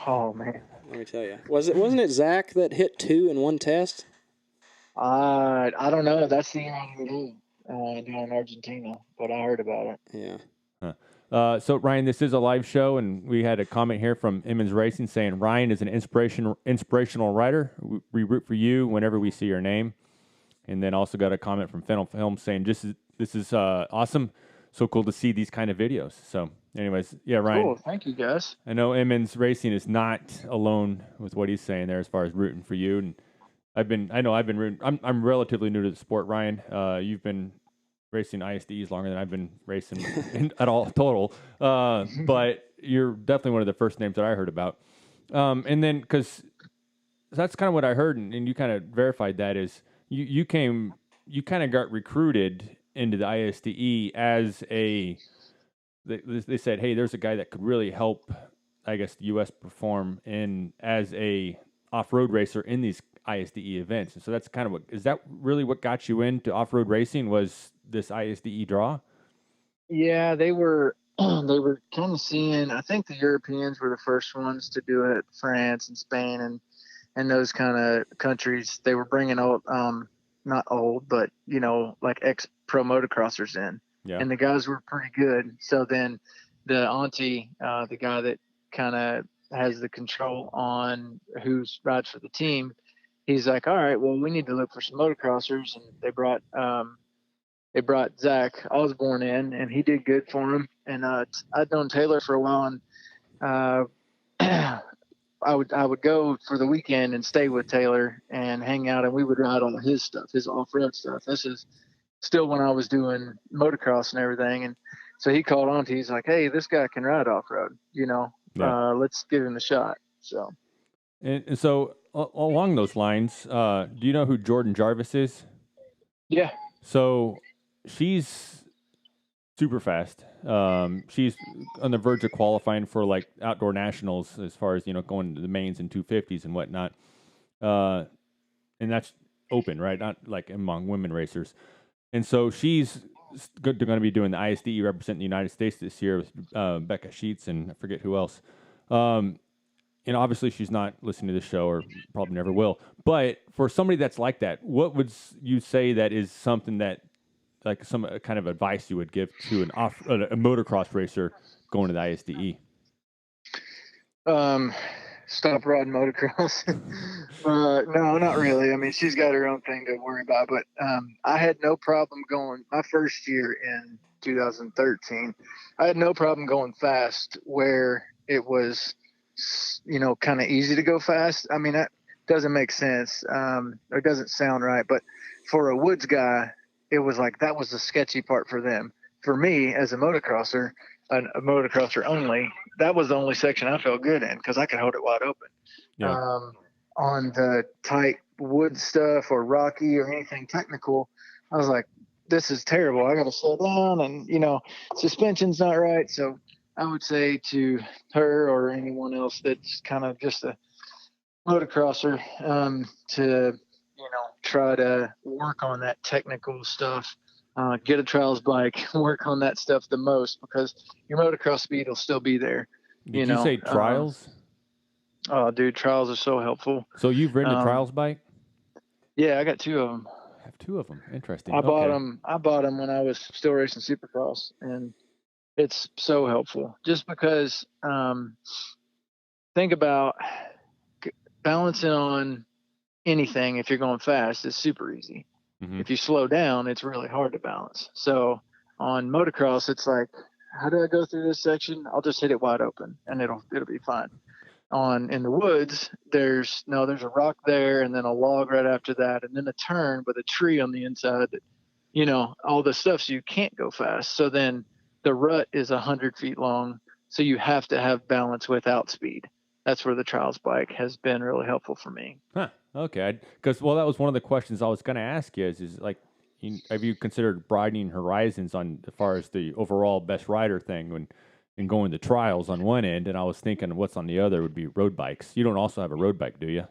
Oh man. Let me tell you. Wasn't it Zach that hit 2 in one test? I don't know. That's the down in Argentina, but I heard about it. Yeah. So Ryan, this is a live show, and we had a comment here from Emmons Racing saying Ryan is an inspirational rider. We root for you whenever we see your name. And then also got a comment from Fennel Film saying this is awesome. So cool to see these kind of videos. So anyways, yeah, Ryan. Cool. Thank you, guys. I know Emmons Racing is not alone with what he's saying there as far as rooting for you. And I've been rooting. I'm relatively new to the sport, Ryan. You've been racing ISDs longer than I've been racing at all total. But you're definitely one of the first names that I heard about. And then, because that's kind of what I heard, and you kind of verified that, is you kind of got recruited into the ISDE as they said, hey, there's a guy that could really help, I guess, the U.S. perform as a off-road racer in these ISDE events. And so that's kind of is that really what got you into off-road racing, was this ISDE draw? Yeah, they were kind of seeing, I think the Europeans were the first ones to do it, France and Spain and those kind of countries. They were bringing not old, but like ex-pro motocrossers in. Yeah. And the guys were pretty good. So then the auntie, the guy that kind of has the control on who rides for the team, he's like, all right, well, we need to look for some motocrossers, and they brought Zach Osborne in, and he did good for him. And I'd known Taylor for a while, and I would go for the weekend and stay with Taylor and hang out, and we would ride all his stuff, his off-road stuff. This is still when I was doing motocross and everything. And so he called on to, he's like, hey, this guy can ride off-road, let's give him a shot. So. And so along those lines, do you know who Jordan Jarvis is? Yeah. So she's super fast. She's on the verge of qualifying for like outdoor nationals as far as, going to the mains and 250s and whatnot. And that's open, right? Not like among women racers. And so she's going to be doing the ISDE representing the United States this year with Becca Sheets and I forget who else. Obviously she's not listening to this show or probably never will. But for somebody that's like that, what would you say that is something that, like some kind of advice you would give to a motocross racer going to the ISDE? Stop riding motocross. No, not really. I mean, she's got her own thing to worry about, but I had no problem going my first year in 2013. I had no problem going fast where it was, kind of easy to go fast. I mean, that doesn't make sense. Or doesn't sound right, but for a woods guy, it was like that was the sketchy part for them. For me, as a motocrosser, a motocrosser only, that was the only section I felt good in because I could hold it wide open. Yeah. On the tight wood stuff or rocky or anything technical, I was like, this is terrible. I got to slow down, and suspension's not right. So I would say to her or anyone else that's kind of just a motocrosser to try to work on that technical stuff, get a trials bike, work on that stuff the most, because your motocross speed will still be there. Did you say trials? Oh, dude, trials are so helpful. So you've ridden a trials bike? Yeah, I got 2 of them. I have 2 of them. Interesting. I bought them when I was still racing Supercross, and it's so helpful. Just because, think about balancing on anything. If you're going fast, it's super easy. Mm-hmm. If you slow down, it's really hard to balance. So on motocross, it's like, how do I go through this section? I'll just hit it wide open and it'll be fine. In the woods, there's a rock there, and then a log right after that, and then a turn with a tree on the inside, all the stuff, so you can't go fast. So then the rut is 100 feet long, so you have to have balance without speed. That's where the trials bike has been really helpful for me. Huh. Okay. Because that was one of the questions I was going to ask you is like, have you considered broadening horizons on as far as the overall best rider thing and going to trials on one end? And I was thinking what's on the other would be road bikes. You don't also have a road bike, do you?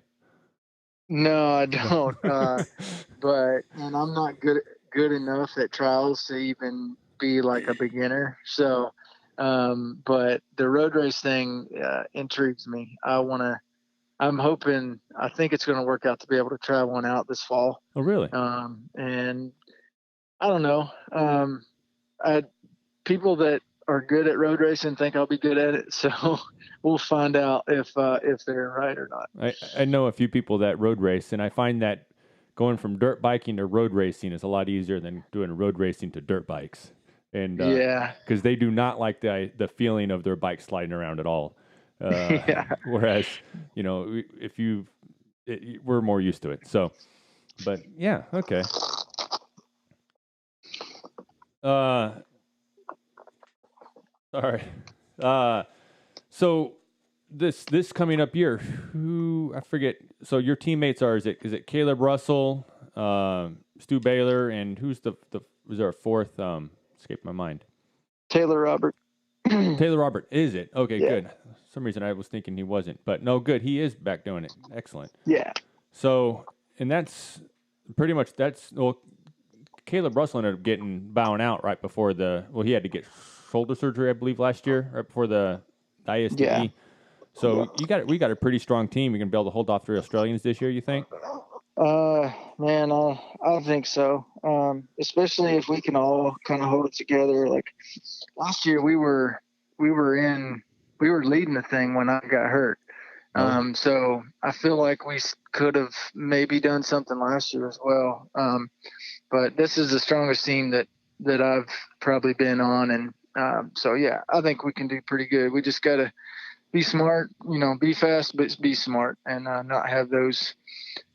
No, I don't. And I'm not good enough at trials to even be like a beginner. So, but the road race thing intrigues me. I'm hoping, I think it's going to work out to be able to try one out this fall. Oh, really? And I don't know. People that are good at road racing think I'll be good at it. So we'll find out if they're right or not. I know a few people that road race, and I find that going from dirt biking to road racing is a lot easier than doing road racing to dirt bikes. And yeah, because they do not like the feeling of their bike sliding around at all. Yeah. Whereas, we're more used to it. So, but yeah, okay. All right. So this coming up year, who I forget. So your teammates are is it Caleb Russell, Stu Baylor, and who's was there a fourth? Escaped my mind. Taylor Robert. Taylor Robert, is it? Okay, yeah. Good. For some reason I was thinking he wasn't, but no, good. He is back doing it. Excellent. Yeah. So, and that's pretty much Caleb Russell ended up bowing out right before he had to get shoulder surgery, I believe, last year, right before the ISDE. Yeah. So we got a pretty strong team. You're gonna be able to hold off 3 Australians this year, you think? Man, I think so. Especially if we can all kind of hold it together. Like last year, we were leading the thing when I got hurt, So I feel like we could have maybe done something last year as well. But this is the strongest team that I've probably been on. And so, yeah, I think we can do pretty good. We just got to be smart, be fast, but be smart and not have those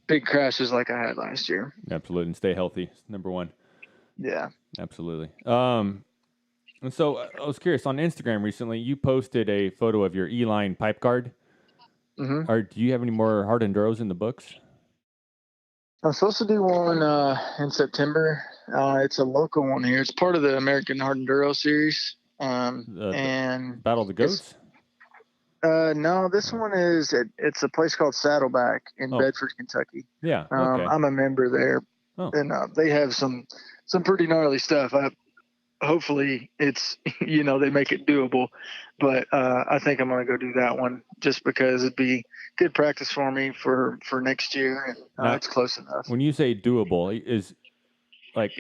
big crashes like I had last year. Absolutely. And stay healthy. Number one. Yeah. Absolutely. And so I was curious, on Instagram recently, you posted a photo of your E-line pipe guard. Mm-hmm. Do you have any more hard enduros in the books? I'm supposed to do one in September. It's a local one here. It's part of the American Hard Enduro series. And Battle of the Goats? No, this one it's a place called Saddleback in Bedford, Kentucky. Yeah. Okay. I'm a member there. And they have some pretty gnarly stuff. Hopefully it's, they make it doable, but I think I'm going to go do that one just because it'd be good practice for me for next year. And it's close enough. When you say doable, is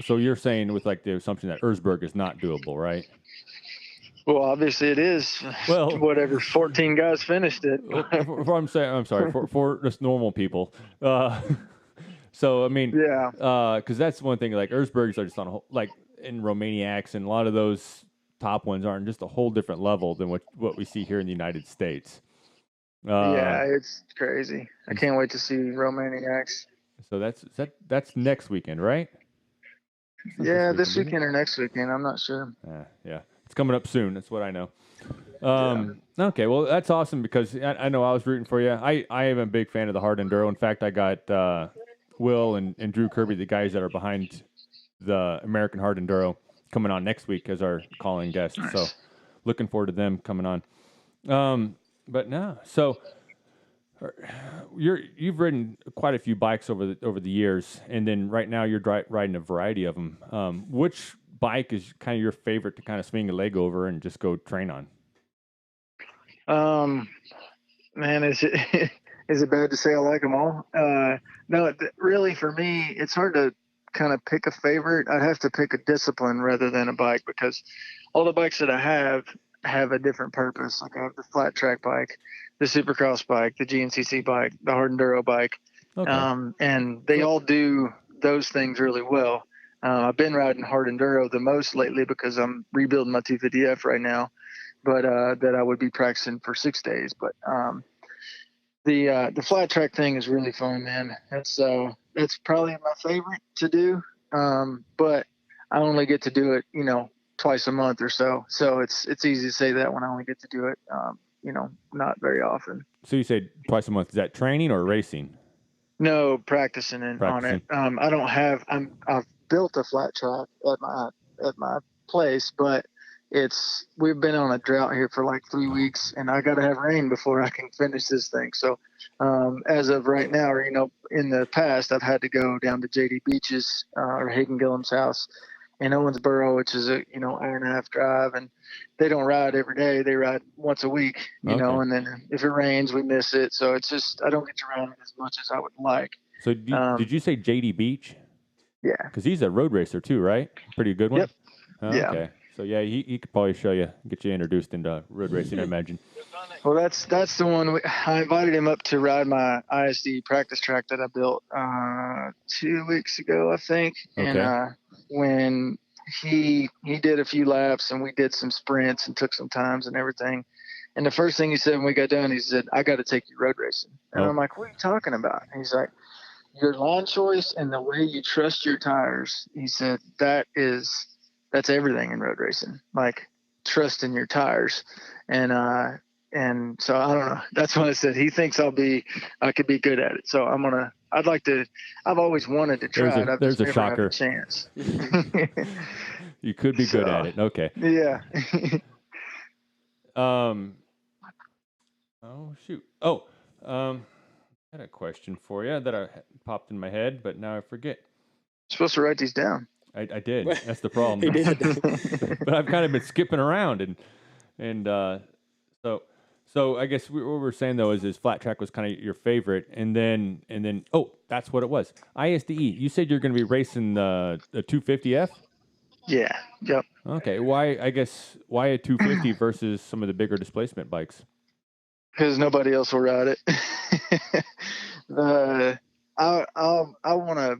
so you're saying with the assumption that Erzberg is not doable, right? Well, obviously it is. Well, whatever 14 guys finished it. I'm sorry, for just normal people. So I mean, yeah, because that's one thing. Erzbergs are just on in Romaniacs, and a lot of those top ones aren't just a whole different level than what we see here in the United States. Yeah, it's crazy. I can't wait to see Romaniacs. So that's next weekend, right? Yeah, this weekend or next weekend. I'm not sure. Yeah, it's coming up soon. That's what I know. Okay, well, that's awesome because I know I was rooting for you. I am a big fan of the hard enduro. In fact, I got Will and Drew Kirby, the guys that are behind the American Hard Enduro, coming on next week as our calling guests. Nice. So looking forward to them coming on. But no, so you've ridden quite a few bikes over the years, and then right now you're riding a variety of them. Which bike is kind of your favorite to kind of swing a leg over and just go train on? Man, is it bad to say I like them all? No, really for me, it's hard to kind of pick a favorite. I'd have to pick a discipline rather than a bike because all the bikes that I have a different purpose. Like I have the flat track bike, the Supercross bike, the GNCC bike, the hard enduro bike. Okay. And they all do those things really well. I've been riding hard enduro the most lately because I'm rebuilding my 250F right now, but that I would be practicing for 6 days. But the flat track thing is really fun, man. That's probably my favorite to do. But I only get to do it, twice a month or so. So it's easy to say that when I only get to do it, not very often. So you say twice a month. Is that training or racing? No, practicing on it. I've built a flat track at my place, but we've been on a drought here for like 3 weeks, and I got to have rain before I can finish this thing. So as of right now, or in the past, I've had to go down to JD Beach's or Hayden Gillam's house in Owensboro, which is a hour and a half drive, and they don't ride every day. They ride once a week, and then if it rains, we miss it. So it's just I don't get to ride as much as I would like. So did you say JD Beach? Yeah, because he's a road racer too, right? Pretty good one. Yep. Yeah. Okay. So yeah, he could probably get you introduced into road racing, I imagine. Well, that's the one. I invited him up to ride my ISD practice track that I built 2 weeks ago, I think. Okay. And when he did a few laps and we did some sprints and took some times and everything. And the first thing he said when we got done, he said, "I got to take you road racing." And I'm like, "What are you talking about?" And he's like, "Your line choice and the way you trust your tires." He said, that's everything in road racing, like trusting your tires. And so I don't know. That's what I said. He thinks I could be good at it. So I've always wanted to try it. I've there's just a shocker. Had a chance. You could be good at it. Okay. Yeah. Oh shoot. I had a question for you that popped in my head, but now I forget. You're supposed to write these down. I did. That's the problem. He did. But I've kind of been skipping around, and so I guess what we're saying though is flat track was kind of your favorite, and then that's what it was. ISDE. You said you're going to be racing the 250F. Yeah. Yep. Okay. Why a 250 versus some of the bigger displacement bikes? because nobody else will ride it. I want to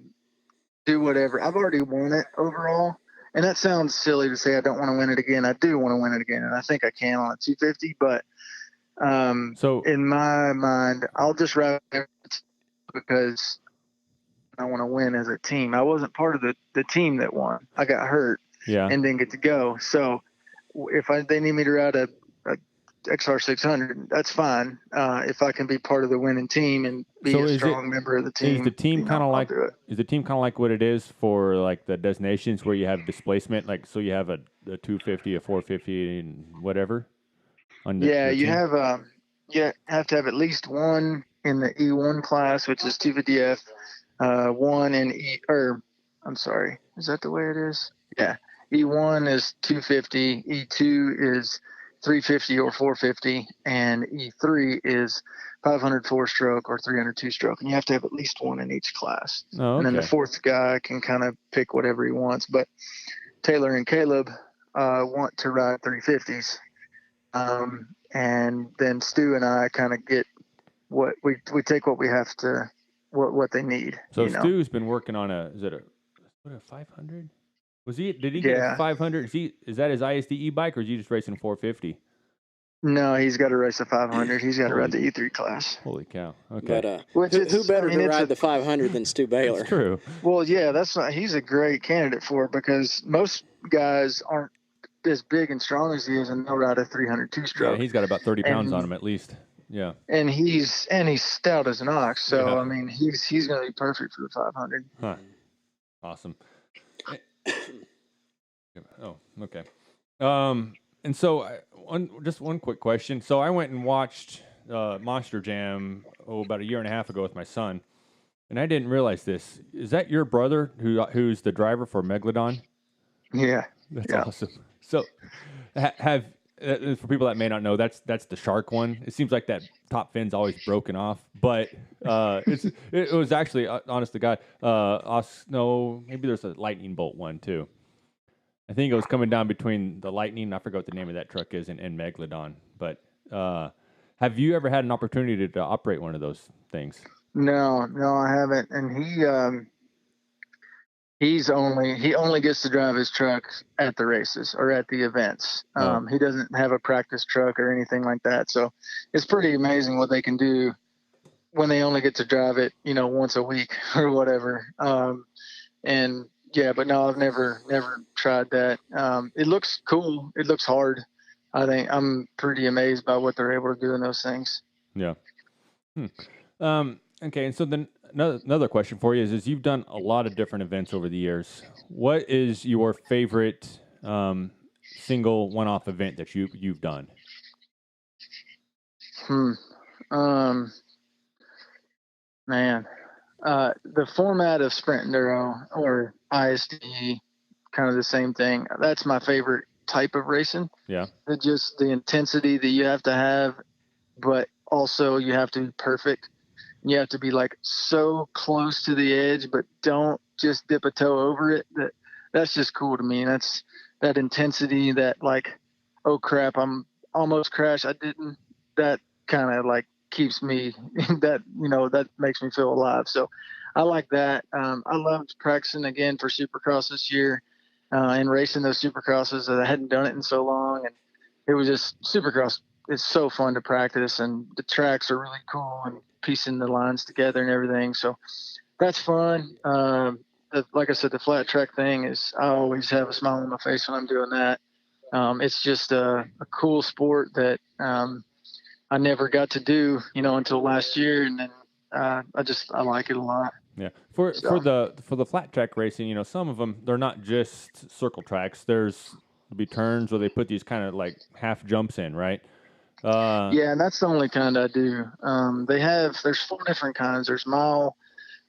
do whatever. I've already won it overall, and that sounds silly to say I don't want to win it again. I do want to win it again, and I think I can on a 250. But So in my mind, I'll just ride it because I want to win as a team. I wasn't part of the team that won. I got hurt and didn't get to go. So if they need me to ride a XR600, that's fine. If I can be part of the winning team and be a strong member of the team. Is the team kind of like what it is for like the designations where you have displacement, like so you have a 250, a 450, and whatever? You have you have to have at least one in the E1 class, which is 250F, one in I'm sorry, is that the way it is? Yeah. E1 is 250, E2 is 350 or 450, and E3 is 500 four-stroke or 300 two-stroke. And you have to have at least one in each class. Oh, okay. And then the fourth guy can kind of pick whatever he wants. But Taylor and Caleb want to ride 350s. And then Stu and I kind of get what we take what we have to, what they need. So Stu's been working on a 500? Did he get a 500? Is that his ISDE bike, or is he just racing 450? No, he's got to race a 500. He's got to ride the E3 class. Holy cow! Okay, but who better to ride the 500 than Stu Baylor? That's true. Well, yeah, he's a great candidate for it because most guys aren't as big and strong as he is, and they'll ride a 300 two-stroke. Yeah, he's got about 30 pounds on him at least. Yeah, and he's stout as an ox, so I mean he's going to be perfect for the 500. Huh. Awesome. Oh, okay. And so just one quick question. So I went and watched Monster Jam about a year and a half ago with my son, and I didn't realize this. Is that your brother who's the driver for Megalodon? Yeah, that's awesome. So for people that may not know, that's the shark one. It seems like that top fin's always broken off, but it was actually, honest to God, no, maybe there's a lightning bolt one too. I think it was coming down between the Lightning, I forgot what the name of that truck is, and Megalodon. But have you ever had an opportunity to operate one of those things? No, I haven't. And he only gets to drive his truck at the races or at the events. He doesn't have a practice truck or anything like that. So it's pretty amazing what they can do when they only get to drive it, once a week or whatever. Yeah, but no, I've never tried that. It looks cool. It looks hard. I think I'm pretty amazed by what they're able to do in those things. Yeah. Okay, and so then another question for you is you've done a lot of different events over the years. What is your favorite single one-off event that you've done? Man. The format of Sprint Enduro or ISDE, kind of the same thing. That's my favorite type of racing. Yeah. Just the intensity that you have to have, but also you have to be perfect. You have to be like so close to the edge, but don't just dip a toe over it. That's just cool to me. That's that intensity that like, oh crap, I'm almost crashed. I didn't. That kind of like keeps me that makes me feel alive. So I like that. I loved practicing again for Supercross this year and racing those Supercrosses. I hadn't done it in so long, and it was just Supercross. It's so fun to practice, and the tracks are really cool and piecing the lines together and everything. So that's fun. Like I said, the flat track thing is, I always have a smile on my face when I'm doing that. It's just a cool sport that I never got to do, until last year, and then I like it a lot. Yeah, for the flat track racing, some of them, they're not just circle tracks. There'll be turns where they put these kind of like half jumps in, right? Yeah, and that's the only kind I do. There's 4 different kinds. There's mile,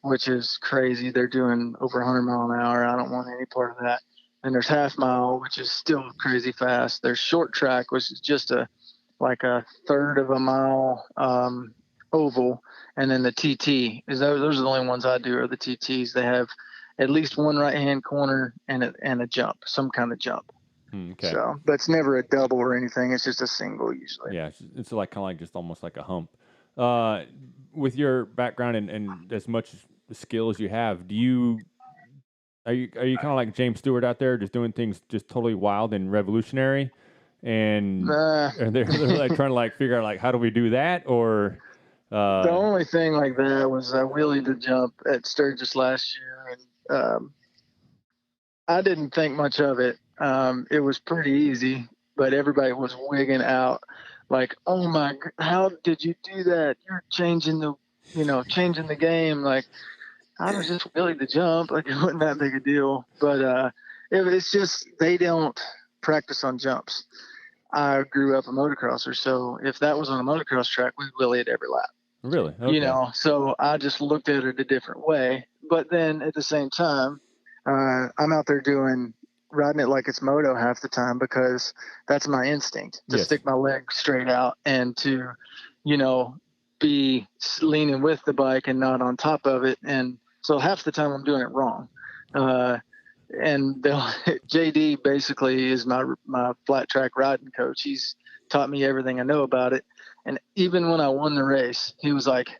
which is crazy. They're doing over 100 mile an hour. I don't want any part of that. And there's half mile, which is still crazy fast. There's short track, which is just a third of a mile oval, and then the TT those are the only ones I do are the TTs. They have at least one right hand corner and a jump, some kind of jump. Okay. So, but it's never a double or anything. It's just a single usually. Yeah, it's like kind of like just almost like a hump. With your background and as much skill as you have, are you kind of like James Stewart out there, just doing things just totally wild and revolutionary, and they're like trying to like figure out like how do we do that, or the only thing like that was I wheelied the jump at Sturgis last year, and I didn't think much of it. It was pretty easy, but everybody was wigging out like, oh my, how did you do that? You're changing the game. Like, I was just really the jump. Like, it wasn't that big a deal. But it's just they don't practice on jumps. I grew up a motocrosser, so if that was on a motocross track, we'd wheelie it every lap. Really? Okay. So I just looked at it a different way. But then at the same time, I'm out there riding it like it's moto half the time because that's my instinct to stick my leg straight out and to, be leaning with the bike and not on top of it. And so half the time I'm doing it wrong. And JD basically is my flat track riding coach. He's taught me everything I know about it. And even when I won the race, he was like,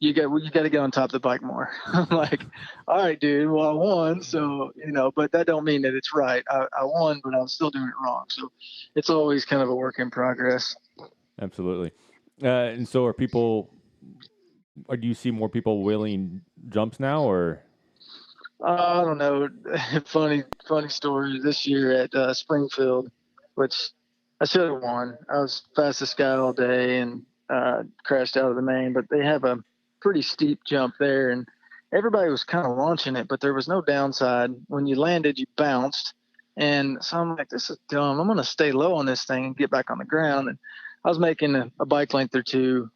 you got to get on top of the bike more. I'm like, all right, dude, well, I won. So, but that don't mean that it's right. I won, but I was still doing it wrong. So it's always kind of a work in progress. Absolutely. And so do you see more people wheeling jumps now, or? I don't know. Funny story this year at Springfield, which I should have won. I was fastest guy all day and crashed out of the main, but they have a pretty steep jump there, and everybody was kind of launching it, but there was no downside. When you landed, you bounced, and so I'm like, this is dumb. I'm going to stay low on this thing and get back on the ground. And I was making a bike length or two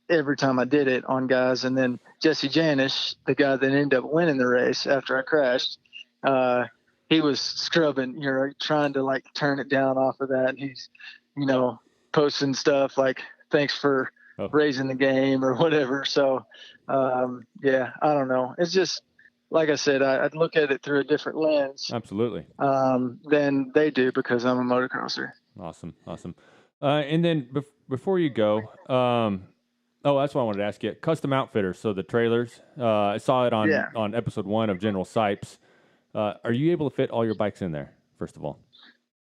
every time I did it on guys. And then Jesse Janish, the guy that ended up winning the race after I crashed, he was scrubbing, trying to like turn it down off of that. And he's, posting stuff like, thanks for raising the game or whatever. So, I don't know. It's just, like I said, I'd look at it through a different lens. Absolutely. Than they do because I'm a motocrosser. Awesome. And then before you go, that's what I wanted to ask you. Custom outfitters, so the trailers. I saw it on episode 1 of General Sipes. Are you able to fit all your bikes in there, first of all?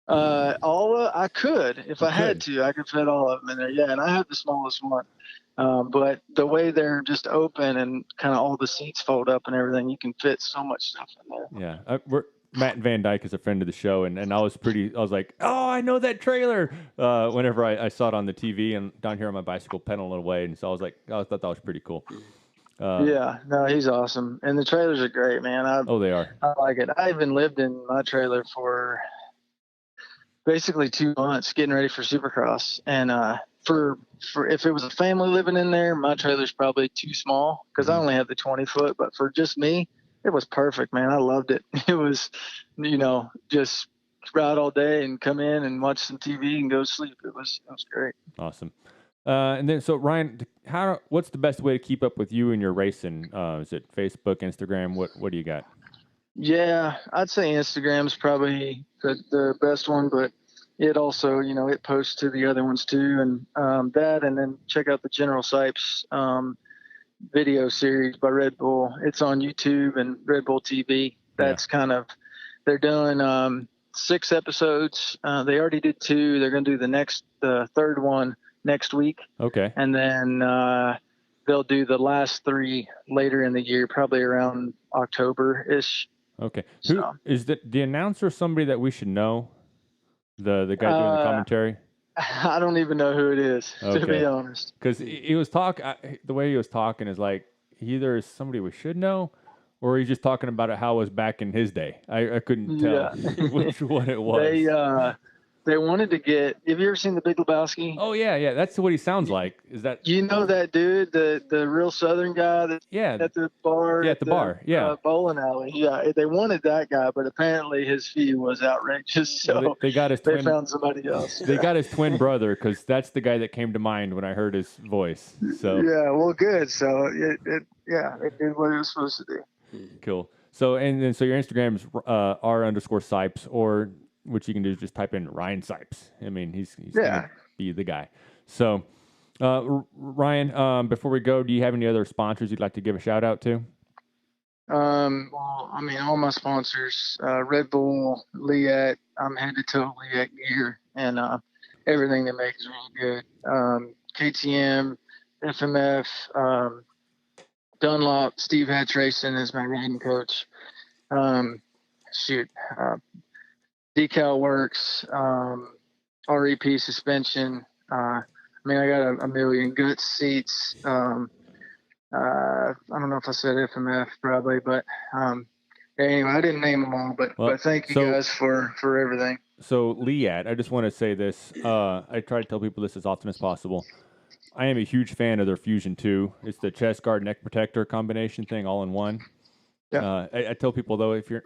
I could. If I had to, I could fit all of them in there. Yeah, and I have the smallest one. But the way they're just open and kind of all the seats fold up and everything, you can fit so much stuff in there. Yeah. Matt Van Dyke is a friend of the show, and I was like, oh, I know that trailer. Whenever I saw it on the TV and down here on my bicycle pedaling away, and so I was like, I thought that was pretty cool. No, he's awesome, and the trailers are great, man. They are. I like it. I even lived in my trailer for basically 2 months, getting ready for Supercross, and for if it was a family living in there, my trailer's probably too small because I only have the 20-foot, but for just me, it was perfect, man. I loved it. It was, just ride all day and come in and watch some TV and go sleep. It was great. Awesome. And then, so Ryan, what's the best way to keep up with you and your racing? Is it Facebook, Instagram? What do you got? Yeah, I'd say Instagram's probably the best one, but it also, it posts to the other ones too. And and then check out the General Sipes video series by Red Bull. It's on YouTube and Red Bull TV. That's they're doing 6 episodes. They already did 2. They're going to do the third one next week. Okay. And then they'll do the last 3 later in the year, probably around October-ish. Okay. Who is the announcer? Somebody that we should know? The guy doing the commentary? I don't even know who it is, to be honest. Because he was the way he was talking is like either is somebody we should know, or he's just talking about how it was back in his day. I couldn't tell which one it was. They wanted to get. Have you ever seen The Big Lebowski? Oh yeah. That's what he sounds like. Is that that dude, the real Southern guy at the bar? Yeah, at the bar. Yeah, bowling alley. Yeah, they wanted that guy, but apparently his fee was outrageous. So they got his. They found somebody else. They got his twin brother because that's the guy that came to mind when I heard his voice. So well, good. So it did what it was supposed to do. Cool. So so your Instagram is r_Sipes, or which you can do is just type in Ryan Sipes. I mean, he's gonna be the guy. So, Ryan, before we go, do you have any other sponsors you'd like to give a shout out to? Well, I mean, all my sponsors, Red Bull, Leatt, I'm head to toe Leatt gear, and everything they make is really good. KTM, FMF, Dunlop, Steve Hatch Racing is my riding coach. Decal Works, REP suspension. I mean, I got a million Guts seats. I don't know if I said FMF probably, but anyway, I didn't name them all, but thank you guys for everything. So Leatt, I just want to say this. I try to tell people this as often as possible. I am a huge fan of their Fusion 2. It's the chest guard neck protector combination thing all in one. Yeah. I tell people though, if you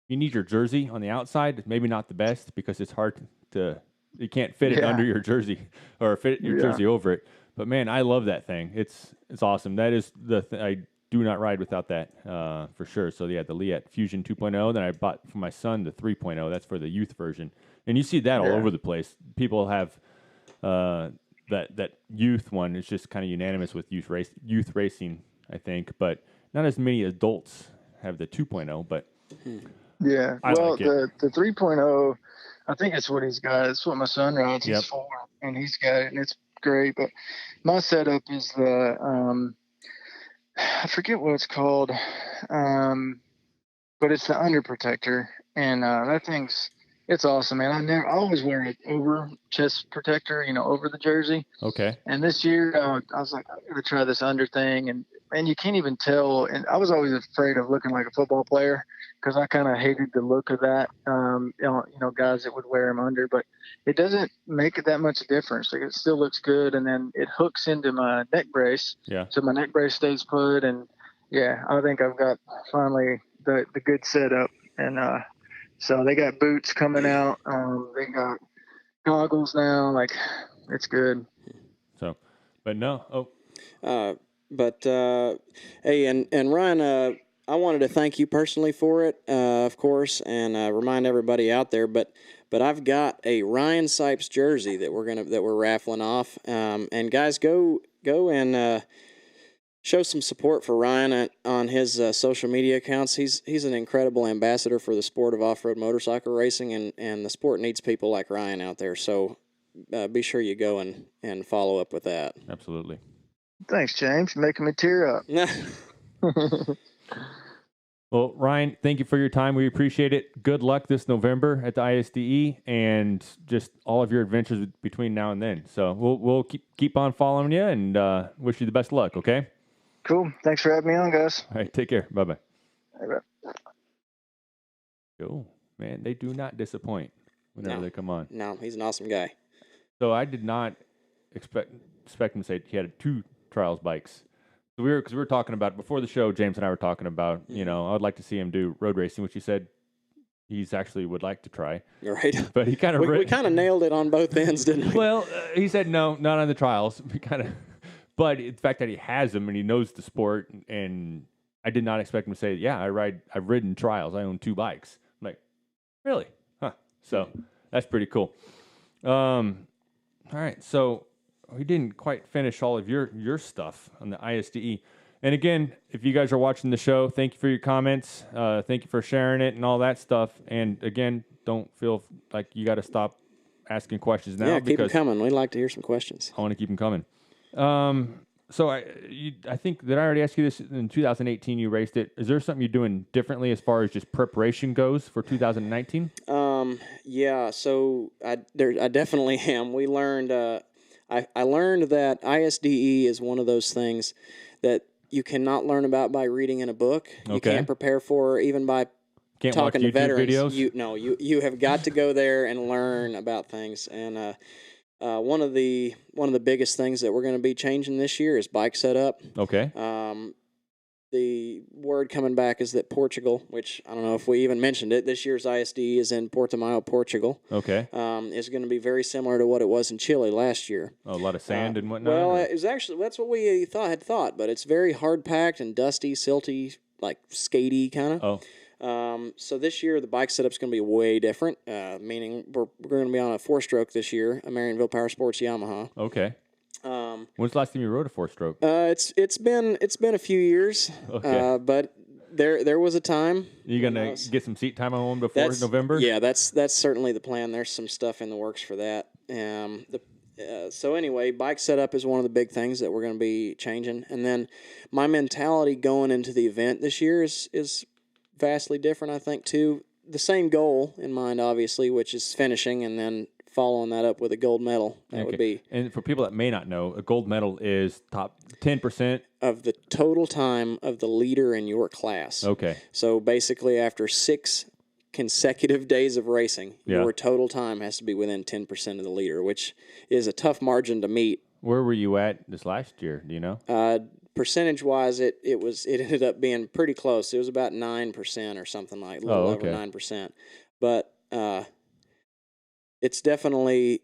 need your jersey on the outside, it's maybe not the best because it's hard to you can't fit it under your jersey or fit your jersey over it. But man, I love that thing. It's awesome. That is I do not ride without that for sure. So yeah, the Leatt Fusion 2.0. Then I bought for my son the 3.0. That's for the youth version, and you see that all over the place. People have that youth one is just kind of unanimous with youth racing, I think, but not as many adults have the 2.0. But yeah, the 3.0, I think it's what he's got. It's what my son rides. He's 4, and he's got it, and it's great. But my setup is the I forget what it's called, but it's the under protector, and that thing's it's awesome, man. I always wear it over chest protector, over the jersey. Okay. And this year I was like, I'm gonna try this under thing, and you can't even tell. And I was always afraid of looking like a football player because I kind of hated the look of that. Guys that would wear them under, but it doesn't make it that much difference. Like, it still looks good, and then it hooks into my neck brace. Yeah. So my neck brace stays put, and I think I've got finally the good setup, and so they got boots coming out. They got goggles now. Like, it's good. So, but no. Hey, and Ryan, I wanted to thank you personally for it, of course, and remind everybody out there. But I've got a Ryan Sipes jersey that we're raffling off. And guys, go and show some support for Ryan on his social media accounts. He's an incredible ambassador for the sport of off-road motorcycle racing, and the sport needs people like Ryan out there. So be sure you go and follow up with that. Absolutely. Thanks, James. You're making me tear up. Well, Ryan, thank you for your time. We appreciate it. Good luck this November at the ISDE and just all of your adventures between now and then. So we'll keep on following you and wish you the best of luck, okay? Cool. Thanks for having me on, guys. All right, take care. Bye-bye. Bye-bye. Oh, man, they do not disappoint whenever they come on. No, he's an awesome guy. So I did not expect him to say he had 2 trials bikes. So we were talking about before the show. James and I were talking about I would like to see him do road racing, which he said he's actually would like to try. Right, but he kind of we kind of nailed it on both ends, didn't we? Well, he said no, not on the trials. But the fact that he has them and he knows the sport, and I did not expect him to say, "Yeah, I've ridden trials. I own 2 bikes." I'm like, really? Huh? So that's pretty cool. All right, so. We didn't quite finish all of your stuff on the ISDE. And again, if you guys are watching the show, thank you for your comments. Thank you for sharing it and all that stuff. And again, don't feel like you got to stop asking questions now. Yeah, keep them coming. We'd like to hear some questions. I want to keep them coming. So I think that I already asked you this in 2018. You raced it. Is there something you're doing differently as far as just preparation goes for 2019? Yeah. So I definitely am. We learned. I learned that ISDE is one of those things that you cannot learn about by reading in a book. Okay. You can't prepare for even by talking to veterans. Videos? You have got to go there and learn about things. And one of the biggest things that we're going to be changing this year is bike setup. Okay. The word coming back is that Portugal, which I don't know if we even mentioned it, this year's ISD is in Portimao, Portugal. Okay. Is going to be very similar to what it was in Chile last year. A lot of sand and whatnot? Well, it was actually, that's what we had thought, but it's very hard-packed and dusty, silty, like skatey kind of. So this year the bike setup's going to be way different, meaning we're going to be on a 4-stroke this year, a Marionville Power Sports Yamaha. Okay. When's the last time you rode a 4-stroke? It's been a few years. Okay. But there was a time. You gonna get some seat time on one before November? Yeah, that's certainly the plan. There's some stuff in the works for that. So anyway, bike setup is one of the big things that we're going to be changing. And then my mentality going into the event this year is vastly different, I think, too. The same goal in mind, obviously, which is finishing and then following that up with a gold medal. That would be. And for people that may not know, a gold medal is top 10% of the total time of the leader in your class. Okay. So basically, after 6 consecutive days of racing, your total time has to be within 10% of the leader, which is a tough margin to meet. Where were you at this last year? Do you know? Percentage-wise, it ended up being pretty close. It was about 9% or something like, a little over 9%. But it's definitely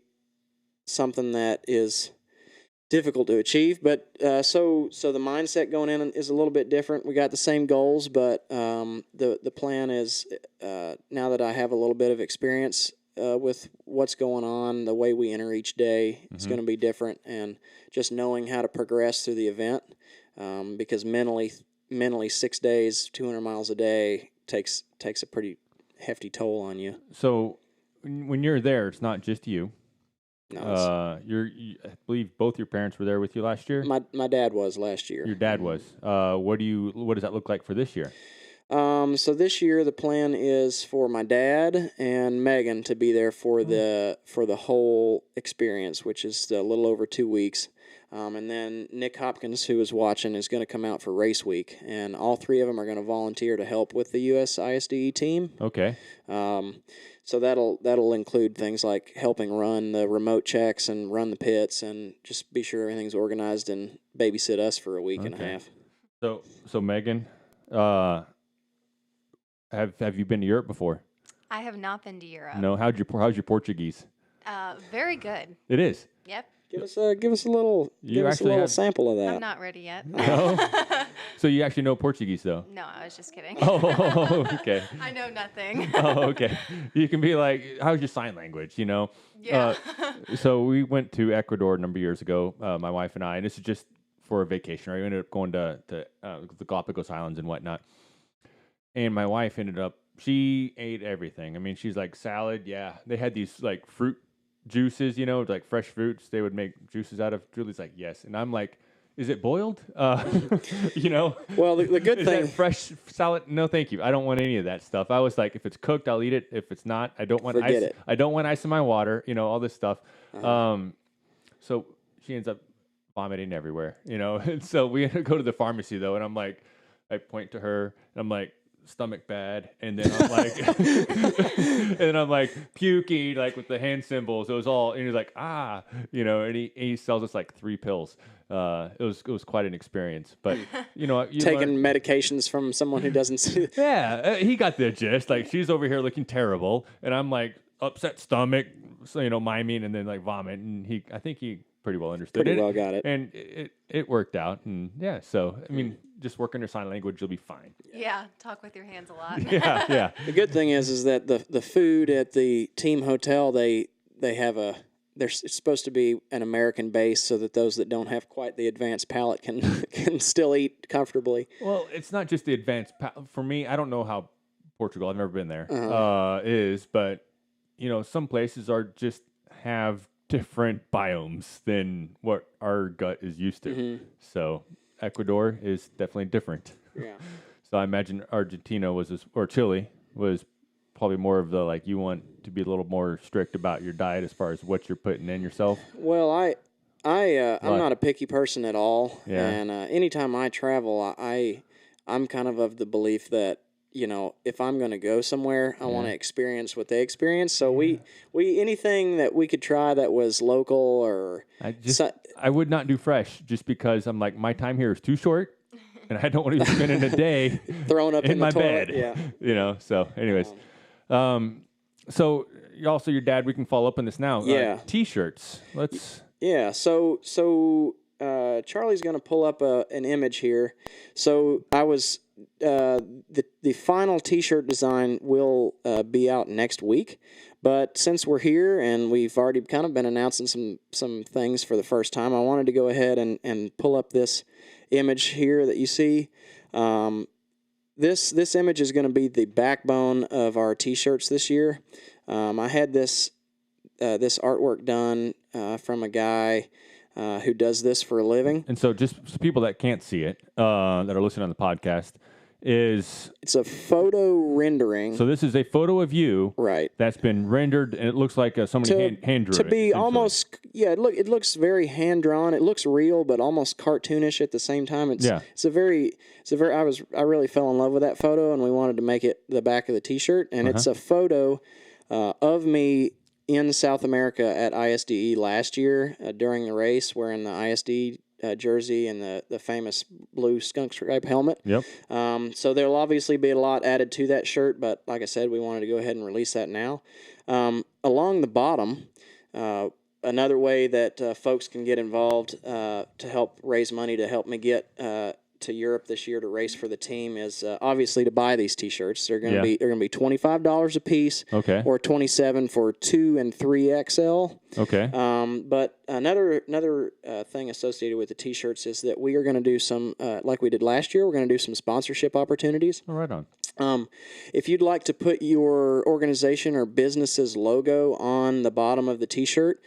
something that is difficult to achieve. But so the mindset going in is a little bit different. We got the same goals, but the plan is now that I have a little bit of experience with what's going on, the way we enter each day is going to be different, and just knowing how to progress through the event, because mentally 6 days, 200 miles a day takes a pretty hefty toll on you. So when you're there, it's not just you. No, I believe both your parents were there with you last year. My dad was last year. Your dad was. What does that look like for this year? So this year the plan is for my dad and Megan to be there for the whole experience, which is a little over 2 weeks. And then Nick Hopkins, who is watching, is going to come out for race week, and all 3 of them are going to volunteer to help with the U.S. ISDE team. Okay. So that'll include things like helping run the remote checks and run the pits, and just be sure everything's organized and babysit us for a week and a half. So Megan, have you been to Europe before? I have not been to Europe. No. How's your Portuguese? Very good. It is. Yep. Give us a little sample of that. I'm not ready yet. No. So you actually know Portuguese, though? No, I was just kidding. Oh, okay. I know nothing. Oh, okay. You can be like, how's your sign language, you know? Yeah. So we went to Ecuador a number of years ago, my wife and I, and this is just for a vacation, right? We ended up going to the Galapagos Islands and whatnot. And my wife she ate everything. I mean, she's like, salad, yeah. They had these like fruit juices, you know, like fresh fruits they would make juices out of. Julie's like, yes. And I'm like, is it boiled? You know? Well, the good is thing... that fresh salad? No, thank you. I don't want any of that stuff. I was like, if it's cooked, I'll eat it. If it's not, I don't want Forget ice. it. I don't want ice in my water, you know, all this stuff. Uh-huh. So she ends up vomiting everywhere, you know? And so we go to the pharmacy, though, and I'm like, I point to her, and I'm like, stomach bad, and then I'm like, and then I'm like puking, like with the hand symbols. It was all, and he's like, you know, and he sells us like 3 pills. It was quite an experience, but you know, taking medications from someone who doesn't see. Yeah, he got the gist. Like, she's over here looking terrible, and I'm like upset stomach, so, you know, miming, and then like vomit, and I think he pretty well understood Pretty well got it. and it worked out, and yeah. So I mean, just work on your sign language, you'll be fine. Yeah, talk with your hands a lot. Yeah. The good thing is that the food at the team hotel, they have it's supposed to be an American base, so that those that don't have quite the advanced palate can still eat comfortably. Well, it's not just the advanced for me. I don't know how Portugal, I've never been there, is, but you know, some places have different biomes than what our gut is used to. Mm-hmm. So Ecuador is definitely different. Yeah. So I imagine Argentina or Chile was probably more of the, like, you want to be a little more strict about your diet as far as what you're putting in yourself. Well, I'm not a picky person at all. Yeah. And anytime I travel, I'm kind of the belief that, you know, if I'm going to go somewhere, I want to experience what they experience. So we anything that we could try that was local or... I would not do fresh just because I'm like, my time here is too short, and I don't want to be spending a day thrown up in my toilet. bed. Yeah. You know, so anyways. So also your dad, we can follow up on this now. Yeah. T-shirts. Let's... Yeah, so Charlie's going to pull up an image here. So I was the final T-shirt design will be out next week. But since we're here and we've already kind of been announcing some things for the first time, I wanted to go ahead and pull up this image here that you see. This image is going to be the backbone of our T-shirts this year. I had this artwork done from a guy who does this for a living. And so just for people that can't see it, that are listening on the podcast, it's a photo rendering. So this is a photo of you, right? That's been rendered, and it looks like somebody hand drew it. To be almost, it looks very hand drawn. It looks real, but almost cartoonish at the same time. I really fell in love with that photo, and we wanted to make it the back of the T-shirt. And it's a photo of me in South America at ISDE last year during the race, wearing the ISD jersey and the famous blue skunk stripe helmet. Yep. So there'll obviously be a lot added to that shirt, but like I said, we wanted to go ahead and release that now. Along the bottom, another way that folks can get involved to help raise money to help me get to Europe this year to race for the team is obviously to buy these T-shirts. They're going to be $25 a piece, or $27 for 2 and 3XL. Okay. But another thing associated with the T-shirts is that we are going to do some, like we did last year, we're going to do some sponsorship opportunities. Oh, right on. If you'd like to put your organization or business's logo on the bottom of the T-shirt,